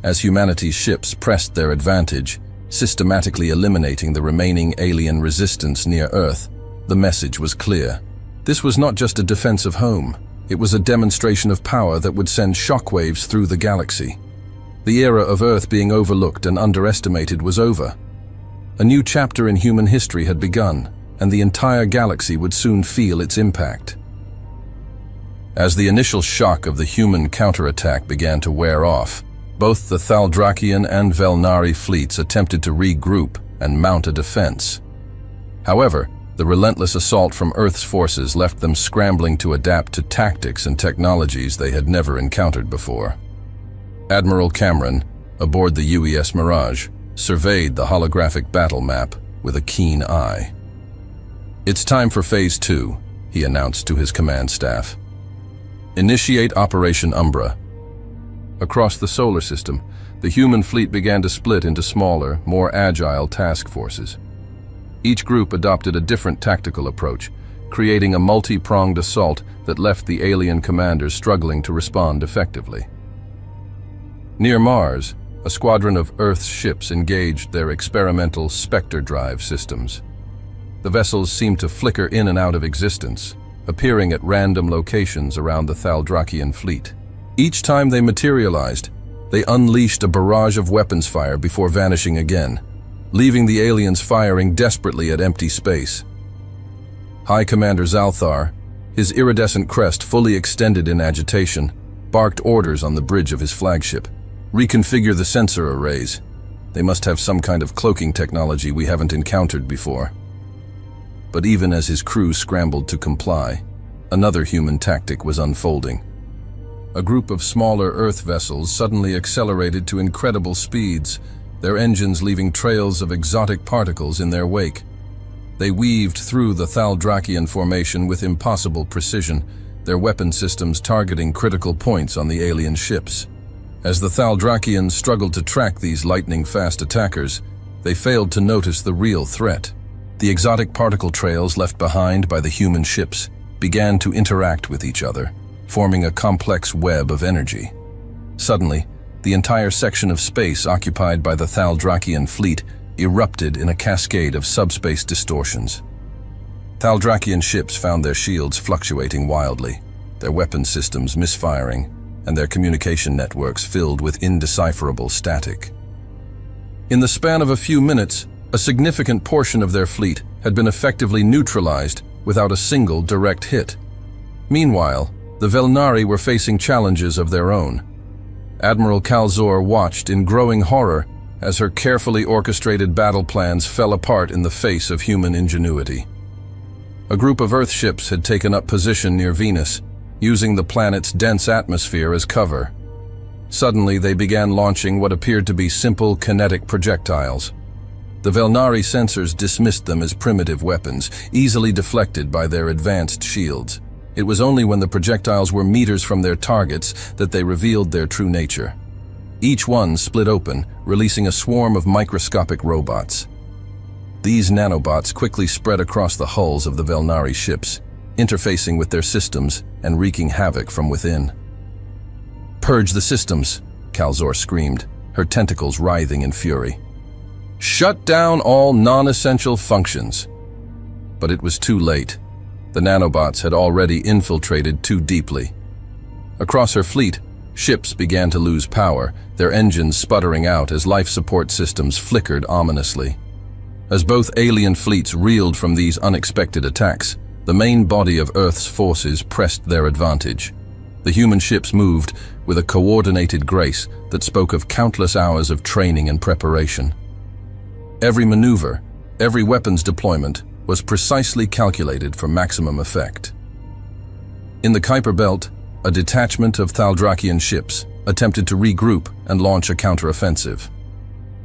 As humanity's ships pressed their advantage, systematically eliminating the remaining alien resistance near Earth, the message was clear. This was not just a defense of home, it was a demonstration of power that would send shockwaves through the galaxy. The era of Earth being overlooked and underestimated was over. A new chapter in human history had begun, and the entire galaxy would soon feel its impact. As the initial shock of the human counterattack began to wear off, both the Thaldrakian and Velnari fleets attempted to regroup and mount a defense. However, the relentless assault from Earth's forces left them scrambling to adapt to tactics and technologies they had never encountered before. Admiral Cameron, aboard the UES Mirage, surveyed the holographic battle map with a keen eye. "It's time for Phase 2, he announced to his command staff. "Initiate Operation Umbra." Across the solar system, the human fleet began to split into smaller, more agile task forces. Each group adopted a different tactical approach, creating a multi-pronged assault that left the alien commanders struggling to respond effectively. Near Mars, a squadron of Earth's ships engaged their experimental Spectre drive systems. The vessels seemed to flicker in and out of existence, appearing at random locations around the Thaldrakian fleet. Each time they materialized, they unleashed a barrage of weapons fire before vanishing again, leaving the aliens firing desperately at empty space. High Commander Zalthar, his iridescent crest fully extended in agitation, barked orders on the bridge of his flagship. "Reconfigure the sensor arrays. They must have some kind of cloaking technology we haven't encountered before." But even as his crew scrambled to comply, another human tactic was unfolding. A group of smaller Earth vessels suddenly accelerated to incredible speeds, their engines leaving trails of exotic particles in their wake. They weaved through the Thaldrakian formation with impossible precision, their weapon systems targeting critical points on the alien ships. As the Thaldrakians struggled to track these lightning-fast attackers, they failed to notice the real threat. The exotic particle trails left behind by the human ships began to interact with each other, forming a complex web of energy. Suddenly, the entire section of space occupied by the Thaldrakian fleet erupted in a cascade of subspace distortions. Thaldrakian ships found their shields fluctuating wildly, their weapon systems misfiring, and their communication networks filled with indecipherable static. In the span of a few minutes, a significant portion of their fleet had been effectively neutralized without a single direct hit. Meanwhile, the Velnari were facing challenges of their own. Admiral Kalzor watched in growing horror as her carefully orchestrated battle plans fell apart in the face of human ingenuity. A group of Earth ships had taken up position near Venus, using the planet's dense atmosphere as cover. Suddenly, they began launching what appeared to be simple kinetic projectiles. The Velnari sensors dismissed them as primitive weapons, easily deflected by their advanced shields. It was only when the projectiles were meters from their targets that they revealed their true nature. Each one split open, releasing a swarm of microscopic robots. These nanobots quickly spread across the hulls of the Velnari ships, interfacing with their systems and wreaking havoc from within. "Purge the systems," Kalzor screamed, her tentacles writhing in fury. "Shut down all non-essential functions." But it was too late. The nanobots had already infiltrated too deeply. Across her fleet, ships began to lose power, their engines sputtering out as life support systems flickered ominously. As both alien fleets reeled from these unexpected attacks, the main body of Earth's forces pressed their advantage. The human ships moved with a coordinated grace that spoke of countless hours of training and preparation. Every maneuver, every weapons deployment was precisely calculated for maximum effect. In the Kuiper Belt, a detachment of Thaldrakian ships attempted to regroup and launch a counteroffensive.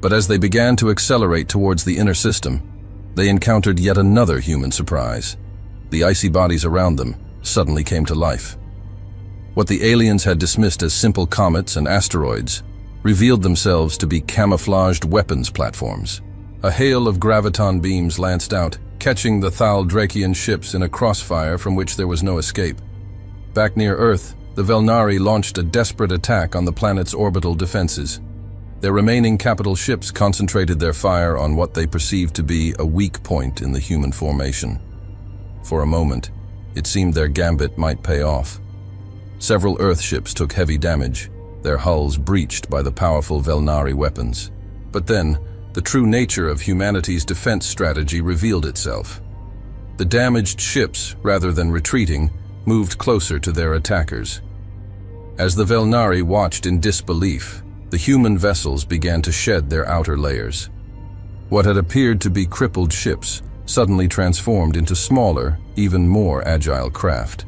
But as they began to accelerate towards the inner system, they encountered yet another human surprise. The icy bodies around them suddenly came to life. What the aliens had dismissed as simple comets and asteroids revealed themselves to be camouflaged weapons platforms. A hail of graviton beams lanced out, catching the Thaldrakian ships in a crossfire from which there was no escape. Back near Earth, the Velnari launched a desperate attack on the planet's orbital defenses. Their remaining capital ships concentrated their fire on what they perceived to be a weak point in the human formation. For a moment, it seemed their gambit might pay off. Several Earth ships took heavy damage, their hulls breached by the powerful Velnari weapons. But then, the true nature of humanity's defense strategy revealed itself. The damaged ships, rather than retreating, moved closer to their attackers. As the Velnari watched in disbelief, the human vessels began to shed their outer layers. What had appeared to be crippled ships suddenly transformed into smaller, even more agile craft.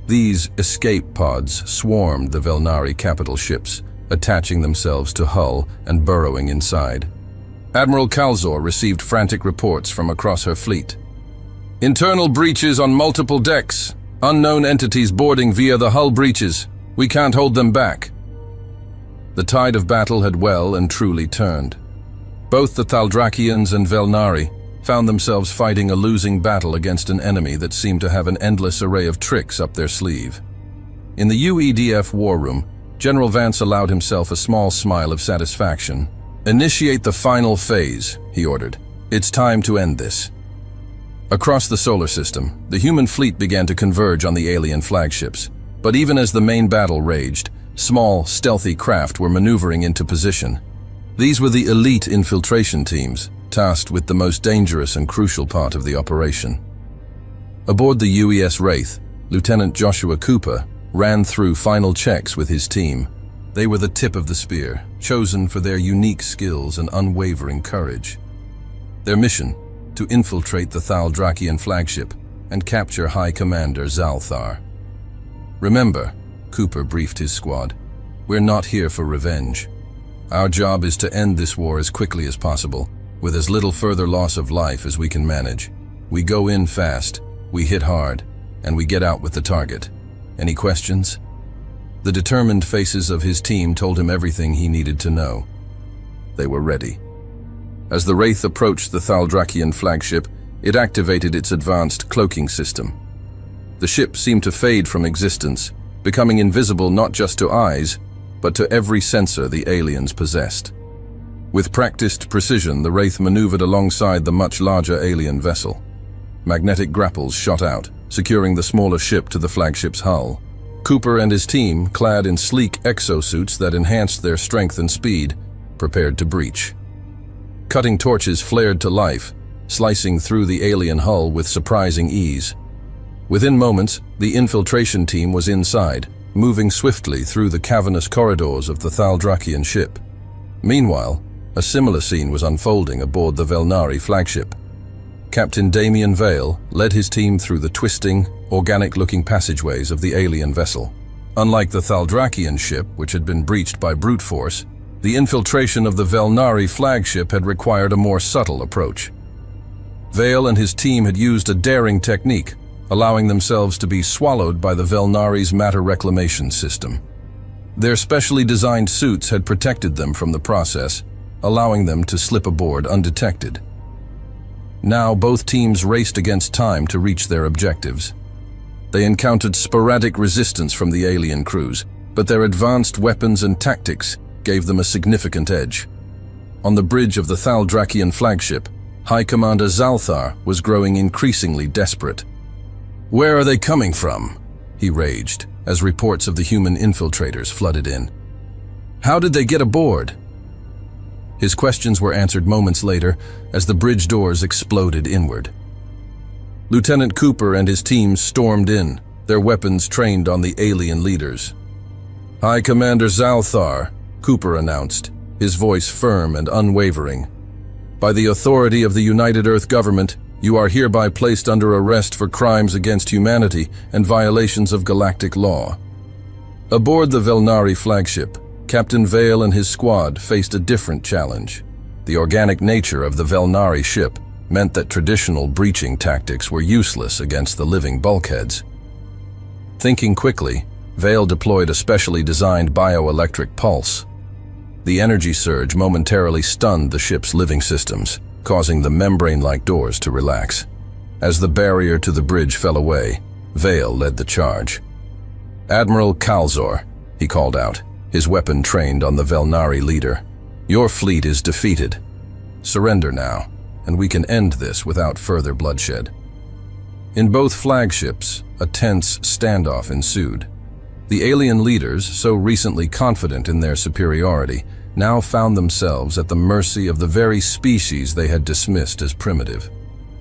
These escape pods swarmed the Velnari capital ships, attaching themselves to hull and burrowing inside. Admiral Kalzor received frantic reports from across her fleet. "Internal breaches on multiple decks. Unknown entities boarding via the hull breaches. We can't hold them back." The tide of battle had well and truly turned. Both the Thaldrakians and Velnari found themselves fighting a losing battle against an enemy that seemed to have an endless array of tricks up their sleeve. In the UEDF war room, General Vance allowed himself a small smile of satisfaction. "Initiate the final phase," he ordered. "It's time to end this." Across the solar system, the human fleet began to converge on the alien flagships. But even as the main battle raged, small, stealthy craft were maneuvering into position. These were the elite infiltration teams, tasked with the most dangerous and crucial part of the operation. Aboard the UES Wraith, Lieutenant Joshua Cooper ran through final checks with his team. They were the tip of the spear, chosen for their unique skills and unwavering courage. Their mission: to infiltrate the Thaldrakian flagship and capture High Commander Zalthar. "Remember," Cooper briefed his squad, "we're not here for revenge. Our job is to end this war as quickly as possible, with as little further loss of life as we can manage. We go in fast, we hit hard, and we get out with the target. Any questions?" The determined faces of his team told him everything he needed to know. They were ready. As the Wraith approached the Thaldrakian flagship, it activated its advanced cloaking system. The ship seemed to fade from existence, becoming invisible not just to eyes, but to every sensor the aliens possessed. With practiced precision, the Wraith maneuvered alongside the much larger alien vessel. Magnetic grapples shot out, securing the smaller ship to the flagship's hull. Cooper and his team, clad in sleek exosuits that enhanced their strength and speed, prepared to breach. Cutting torches flared to life, slicing through the alien hull with surprising ease. Within moments, the infiltration team was inside, moving swiftly through the cavernous corridors of the Thaldrakian ship. Meanwhile, a similar scene was unfolding aboard the Velnari flagship. Captain Damien Vale led his team through the twisting, organic-looking passageways of the alien vessel. Unlike the Thaldrakian ship, which had been breached by brute force, the infiltration of the Velnari flagship had required a more subtle approach. Vale and his team had used a daring technique, allowing themselves to be swallowed by the Velnari's matter reclamation system. Their specially designed suits had protected them from the process, allowing them to slip aboard undetected. Now both teams raced against time to reach their objectives. They encountered sporadic resistance from the alien crews, but their advanced weapons and tactics gave them a significant edge. On the bridge of the Thaldrakian flagship, High Commander Zalthar was growing increasingly desperate. "Where are they coming from?" he raged, as reports of the human infiltrators flooded in. "How did they get aboard?" His questions were answered moments later as the bridge doors exploded inward. Lieutenant Cooper and his team stormed in, their weapons trained on the alien leaders. "High Commander Zalthar," Cooper announced, his voice firm and unwavering. "By the authority of the United Earth Government, you are hereby placed under arrest for crimes against humanity and violations of galactic law. Aboard the Velnari flagship, Captain Vale and his squad faced a different challenge. The organic nature of the Velnari ship meant that traditional breaching tactics were useless against the living bulkheads. Thinking quickly, Vale deployed a specially designed bioelectric pulse. The energy surge momentarily stunned the ship's living systems, causing the membrane-like doors to relax. As the barrier to the bridge fell away, Vale led the charge. "Admiral Kalzor," he called out, his weapon trained on the Velnari leader. "Your fleet is defeated. Surrender now, and we can end this without further bloodshed." In both flagships, a tense standoff ensued. The alien leaders, so recently confident in their superiority, now found themselves at the mercy of the very species they had dismissed as primitive.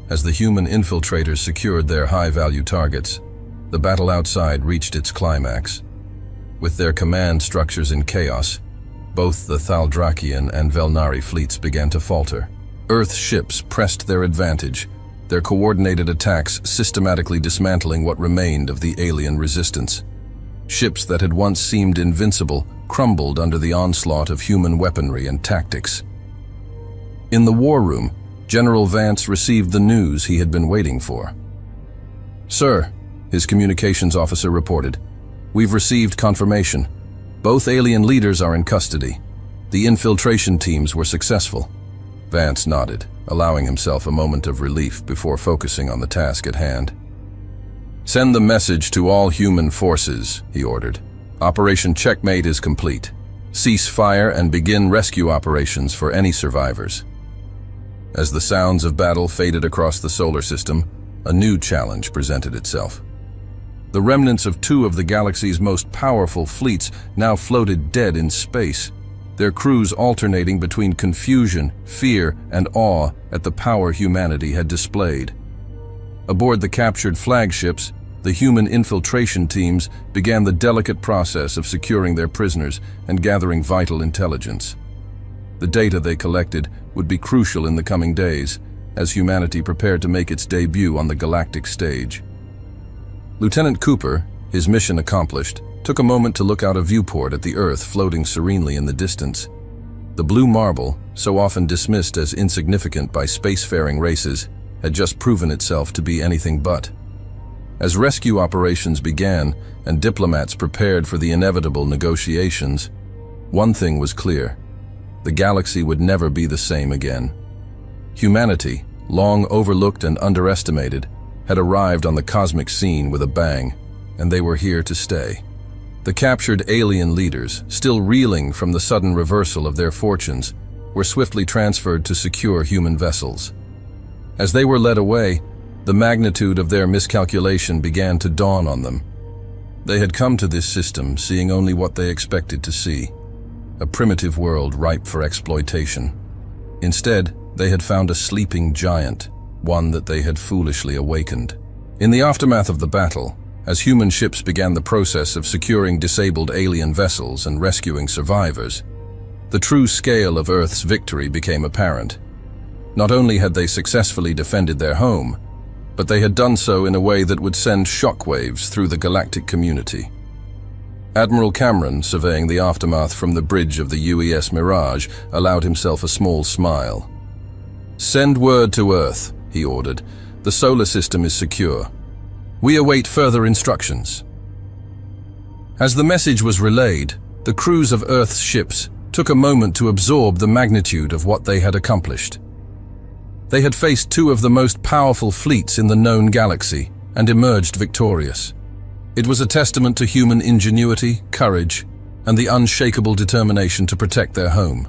As the human infiltrators secured their high-value targets, the battle outside reached its climax. With their command structures in chaos, both the Thaldrakian and Velnari fleets began to falter. Earth ships pressed their advantage, their coordinated attacks systematically dismantling what remained of the alien resistance. Ships that had once seemed invincible crumbled under the onslaught of human weaponry and tactics. In the war room, General Vance received the news he had been waiting for. "Sir," his communications officer reported, "we've received confirmation. Both alien leaders are in custody. The infiltration teams were successful." Vance nodded, allowing himself a moment of relief before focusing on the task at hand. "Send the message to all human forces," he ordered. "Operation Checkmate is complete. Cease fire and begin rescue operations for any survivors." As the sounds of battle faded across the solar system, a new challenge presented itself. The remnants of two of the galaxy's most powerful fleets now floated dead in space, their crews alternating between confusion, fear, and awe at the power humanity had displayed. Aboard the captured flagships, the human infiltration teams began the delicate process of securing their prisoners and gathering vital intelligence. The data they collected would be crucial in the coming days, as humanity prepared to make its debut on the galactic stage. Lieutenant Cooper, his mission accomplished, took a moment to look out a viewport at the Earth floating serenely in the distance. The blue marble, so often dismissed as insignificant by spacefaring races, had just proven itself to be anything but. As rescue operations began and diplomats prepared for the inevitable negotiations, one thing was clear: the galaxy would never be the same again. Humanity, long overlooked and underestimated, had arrived on the cosmic scene with a bang, and they were here to stay. The captured alien leaders, still reeling from the sudden reversal of their fortunes, were swiftly transferred to secure human vessels. As they were led away, the magnitude of their miscalculation began to dawn on them. They had come to this system seeing only what they expected to see: a primitive world ripe for exploitation. Instead, they had found a sleeping giant, one that they had foolishly awakened. In the aftermath of the battle, as human ships began the process of securing disabled alien vessels and rescuing survivors, the true scale of Earth's victory became apparent. Not only had they successfully defended their home, but they had done so in a way that would send shockwaves through the galactic community. Admiral Cameron, surveying the aftermath from the bridge of the UES Mirage, allowed himself a small smile. "Send word to Earth," he ordered. "The solar system is secure. We await further instructions." As the message was relayed, the crews of Earth's ships took a moment to absorb the magnitude of what they had accomplished. They had faced two of the most powerful fleets in the known galaxy and emerged victorious. It was a testament to human ingenuity, courage, and the unshakable determination to protect their home.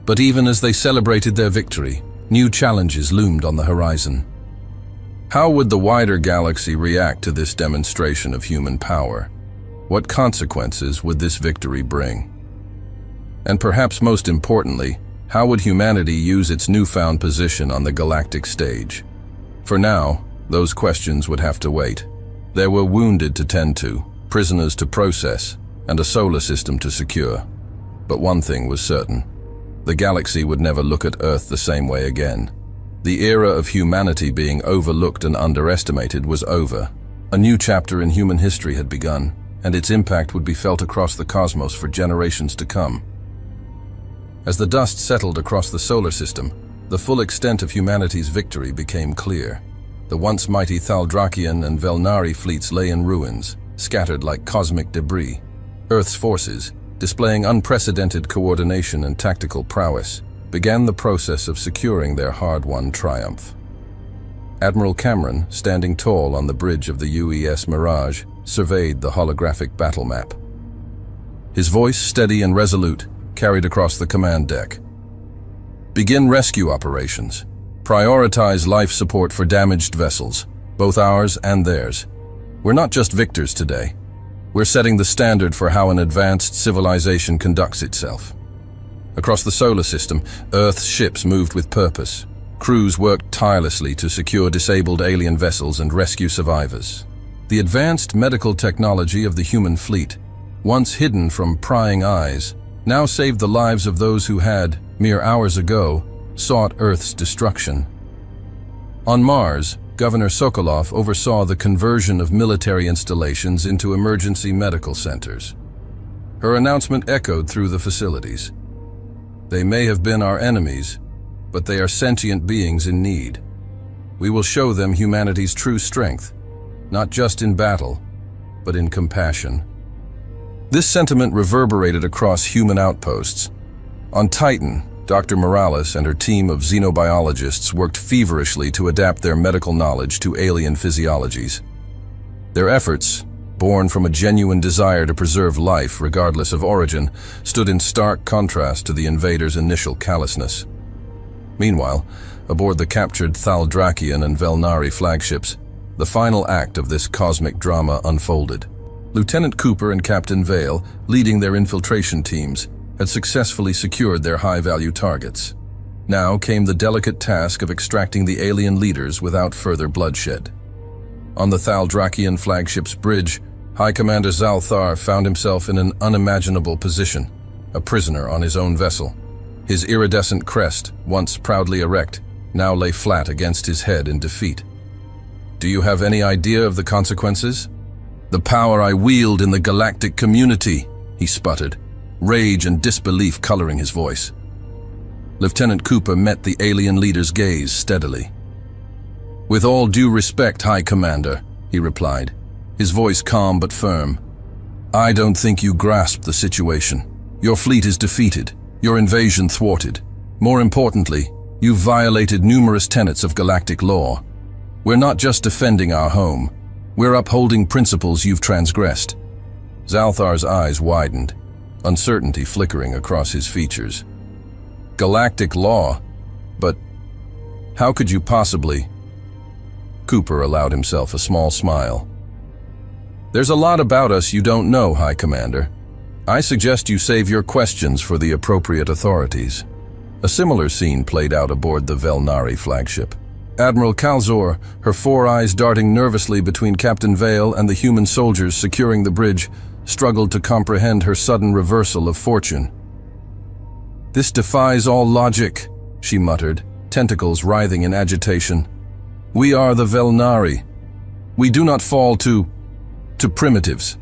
But even as they celebrated their victory, new challenges loomed on the horizon. How would the wider galaxy react to this demonstration of human power? What consequences would this victory bring? And perhaps most importantly, how would humanity use its newfound position on the galactic stage? For now, those questions would have to wait. There were wounded to tend to, prisoners to process, and a solar system to secure. But one thing was certain: the galaxy would never look at Earth the same way again. The era of humanity being overlooked and underestimated was over. A new chapter in human history had begun, and its impact would be felt across the cosmos for generations to come. As the dust settled across the solar system, the full extent of humanity's victory became clear. The once mighty Thaldrakian and Velnari fleets lay in ruins, scattered like cosmic debris. Earth's forces, displaying unprecedented coordination and tactical prowess, began the process of securing their hard-won triumph. Admiral Cameron, standing tall on the bridge of the UES Mirage, surveyed the holographic battle map. His voice, steady and resolute, carried across the command deck. Begin rescue operations. Prioritize life support for damaged vessels, both ours and theirs. We're not just victors today. We're setting the standard for how an advanced civilization conducts itself. Across the solar system, Earth's ships moved with purpose. Crews worked tirelessly to secure disabled alien vessels and rescue survivors. The advanced medical technology of the human fleet, once hidden from prying eyes, now saved the lives of those who had, mere hours ago, sought Earth's destruction. On Mars, Governor Sokolov oversaw the conversion of military installations into emergency medical centers. Her announcement echoed through the facilities. They may have been our enemies, but they are sentient beings in need. We will show them humanity's true strength, not just in battle, but in compassion. This sentiment reverberated across human outposts. On Titan, Dr. Morales and her team of xenobiologists worked feverishly to adapt their medical knowledge to alien physiologies. Their efforts, born from a genuine desire to preserve life regardless of origin, stood in stark contrast to the invaders' initial callousness. Meanwhile, aboard the captured Thaldrakian and Velnari flagships, the final act of this cosmic drama unfolded. Lieutenant Cooper and Captain Vale, leading their infiltration teams, had successfully secured their high-value targets. Now came the delicate task of extracting the alien leaders without further bloodshed. On the Thaldrakian flagship's bridge, High Commander Zalthar found himself in an unimaginable position, a prisoner on his own vessel. His iridescent crest, once proudly erect, now lay flat against his head in defeat. "Do you have any idea of the consequences?" "The power I wield in the galactic community," he sputtered, rage and disbelief coloring his voice. Lieutenant Cooper met the alien leader's gaze steadily. "With all due respect, High Commander," he replied, his voice calm but firm, "I don't think you grasp the situation. Your fleet is defeated, your invasion thwarted. More importantly, you've violated numerous tenets of galactic law. We're not just defending our home, we're upholding principles you've transgressed." Zalthar's eyes widened, uncertainty flickering across his features. "Galactic law? But how could you possibly?" Cooper allowed himself a small smile. "There's a lot about us you don't know, High Commander. I suggest you save your questions for the appropriate authorities." A similar scene played out aboard the Velnari flagship. Admiral Calzor, her four eyes darting nervously between Captain Vale and the human soldiers securing the bridge, struggled to comprehend her sudden reversal of fortune. "This defies all logic," she muttered, tentacles writhing in agitation. "We are the Velnari. We do not fall to primitives."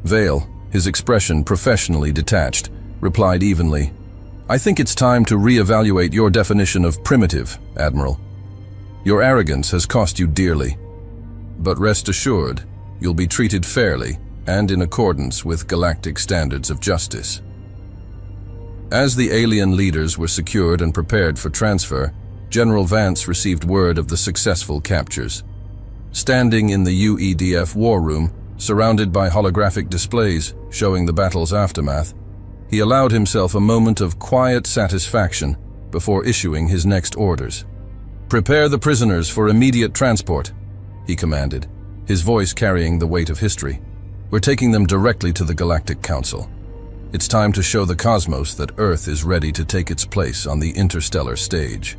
Vale, his expression professionally detached, replied evenly, "I think it's time to reevaluate your definition of primitive, Admiral. Your arrogance has cost you dearly. But rest assured, you'll be treated fairly and in accordance with galactic standards of justice." As the alien leaders were secured and prepared for transfer, General Vance received word of the successful captures. Standing in the UEDF war room, surrounded by holographic displays showing the battle's aftermath, he allowed himself a moment of quiet satisfaction before issuing his next orders. "Prepare the prisoners for immediate transport," he commanded, his voice carrying the weight of history. "We're taking them directly to the Galactic Council. It's time to show the cosmos that Earth is ready to take its place on the interstellar stage."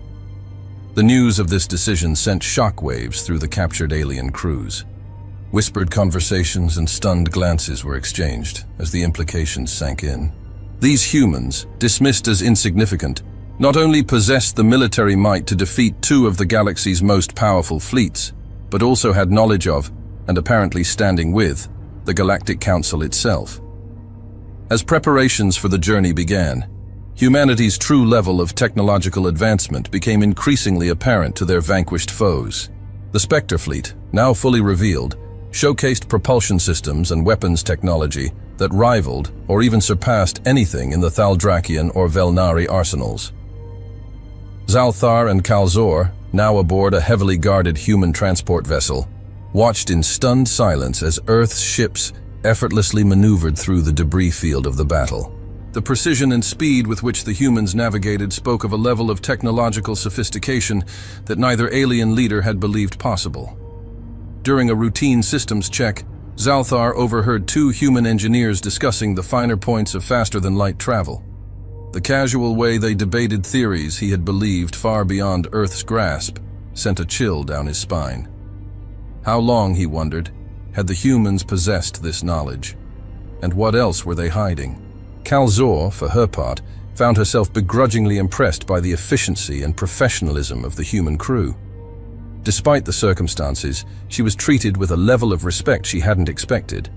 The news of this decision sent shockwaves through the captured alien crews. Whispered conversations and stunned glances were exchanged as the implications sank in. These humans, dismissed as insignificant, not only possessed the military might to defeat two of the galaxy's most powerful fleets, but also had knowledge of, and apparently standing with, the Galactic Council itself. As preparations for the journey began, humanity's true level of technological advancement became increasingly apparent to their vanquished foes. The Spectre fleet, now fully revealed, showcased propulsion systems and weapons technology that rivaled or even surpassed anything in the Thaldrakian or Velnari arsenals. Zalthar and Kalzor, now aboard a heavily guarded human transport vessel, watched in stunned silence as Earth's ships effortlessly maneuvered through the debris field of the battle. The precision and speed with which the humans navigated spoke of a level of technological sophistication that neither alien leader had believed possible. During a routine systems check, Zalthar overheard two human engineers discussing the finer points of faster-than-light travel. The casual way they debated theories he had believed far beyond Earth's grasp sent a chill down his spine. How long, he wondered, had the humans possessed this knowledge? And what else were they hiding? Kalzor, for her part, found herself begrudgingly impressed by the efficiency and professionalism of the human crew. Despite the circumstances, she was treated with a level of respect she hadn't expected.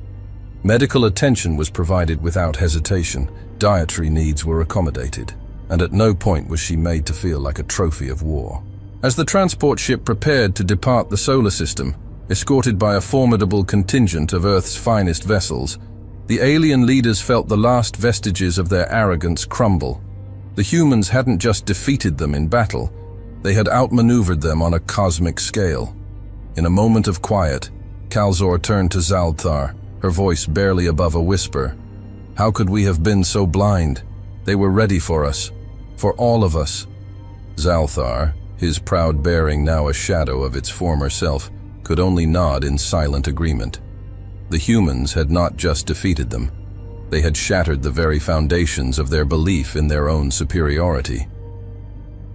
Medical attention was provided without hesitation, dietary needs were accommodated, and at no point was she made to feel like a trophy of war. As the transport ship prepared to depart the solar system, escorted by a formidable contingent of Earth's finest vessels, the alien leaders felt the last vestiges of their arrogance crumble. The humans hadn't just defeated them in battle, they had outmaneuvered them on a cosmic scale. In a moment of quiet, Kalzor turned to Zalthar, her voice barely above a whisper. How could we have been so blind? They were ready for us, for all of us. Zalthar, his proud bearing now a shadow of its former self, could only nod in silent agreement. The humans had not just defeated them. They had shattered the very foundations of their belief in their own superiority.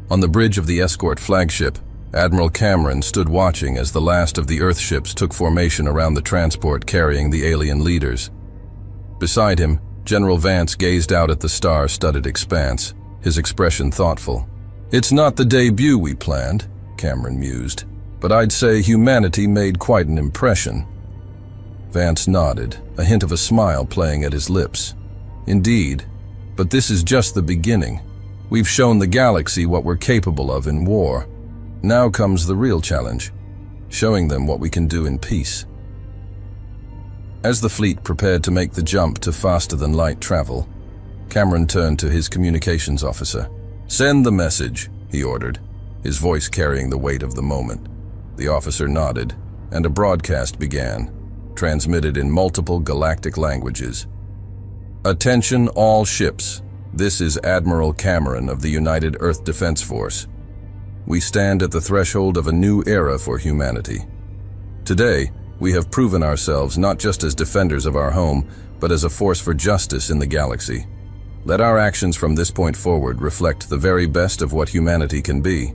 On the bridge of the escort flagship, Admiral Cameron stood watching as the last of the Earthships took formation around the transport carrying the alien leaders. Beside him, General Vance gazed out at the star-studded expanse, his expression thoughtful. "It's not the debut we planned," Cameron mused, "but I'd say humanity made quite an impression." Vance nodded, a hint of a smile playing at his lips. "Indeed, but this is just the beginning. We've shown the galaxy what we're capable of in war. Now comes the real challenge, showing them what we can do in peace." As the fleet prepared to make the jump to faster-than-light travel, Cameron turned to his communications officer. "Send the message," he ordered, his voice carrying the weight of the moment. The officer nodded, and a broadcast began, transmitted in multiple galactic languages. "Attention all ships. This is Admiral Cameron of the United Earth Defense Force. We stand at the threshold of a new era for humanity. Today, we have proven ourselves not just as defenders of our home, but as a force for justice in the galaxy. Let our actions from this point forward reflect the very best of what humanity can be.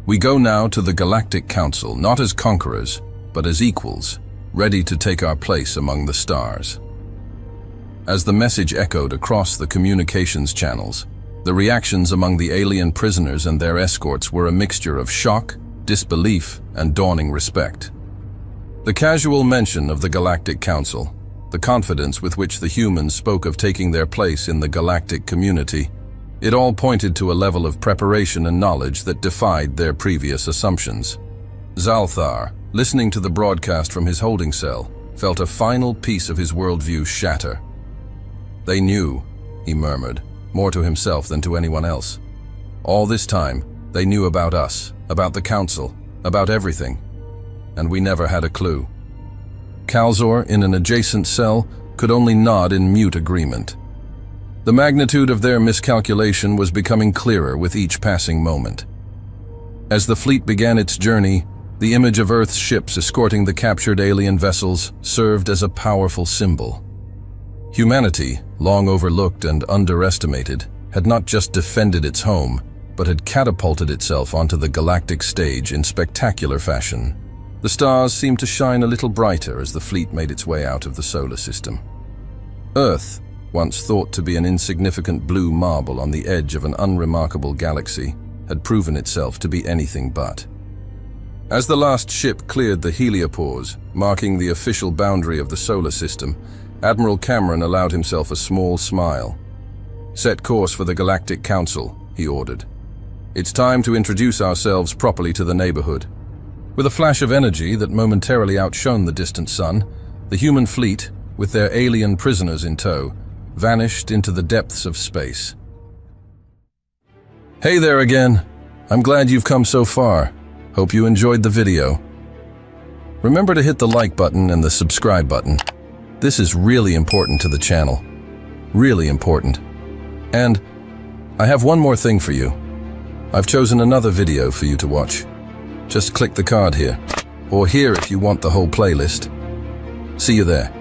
We go now to the Galactic Council, not as conquerors, but as equals, ready to take our place among the stars." As the message echoed across the communications channels, the reactions among the alien prisoners and their escorts were a mixture of shock, disbelief, and dawning respect. The casual mention of the Galactic Council, the confidence with which the humans spoke of taking their place in the galactic community, it all pointed to a level of preparation and knowledge that defied their previous assumptions. Zalthar, listening to the broadcast from his holding cell, felt a final piece of his worldview shatter. "They knew," he murmured, more to himself than to anyone else. "All this time, they knew about us, about the Council, about everything. And we never had a clue." Kalzor, in an adjacent cell, could only nod in mute agreement. The magnitude of their miscalculation was becoming clearer with each passing moment. As the fleet began its journey, the image of Earth's ships escorting the captured alien vessels served as a powerful symbol. Humanity, long overlooked and underestimated, had not just defended its home, but had catapulted itself onto the galactic stage in spectacular fashion. The stars seemed to shine a little brighter as the fleet made its way out of the solar system. Earth, once thought to be an insignificant blue marble on the edge of an unremarkable galaxy, had proven itself to be anything but. As the last ship cleared the heliopause, marking the official boundary of the solar system, Admiral Cameron allowed himself a small smile. "Set course for the Galactic Council," he ordered. "It's time to introduce ourselves properly to the neighborhood." With a flash of energy that momentarily outshone the distant sun, the human fleet, with their alien prisoners in tow, vanished into the depths of space. Hey there again. I'm glad you've come so far. Hope you enjoyed the video. Remember to hit the like button and the subscribe button. This is really important to the channel. Really important. And I have one more thing for you. I've chosen another video for you to watch. Just click the card here, or here if you want the whole playlist. See you there.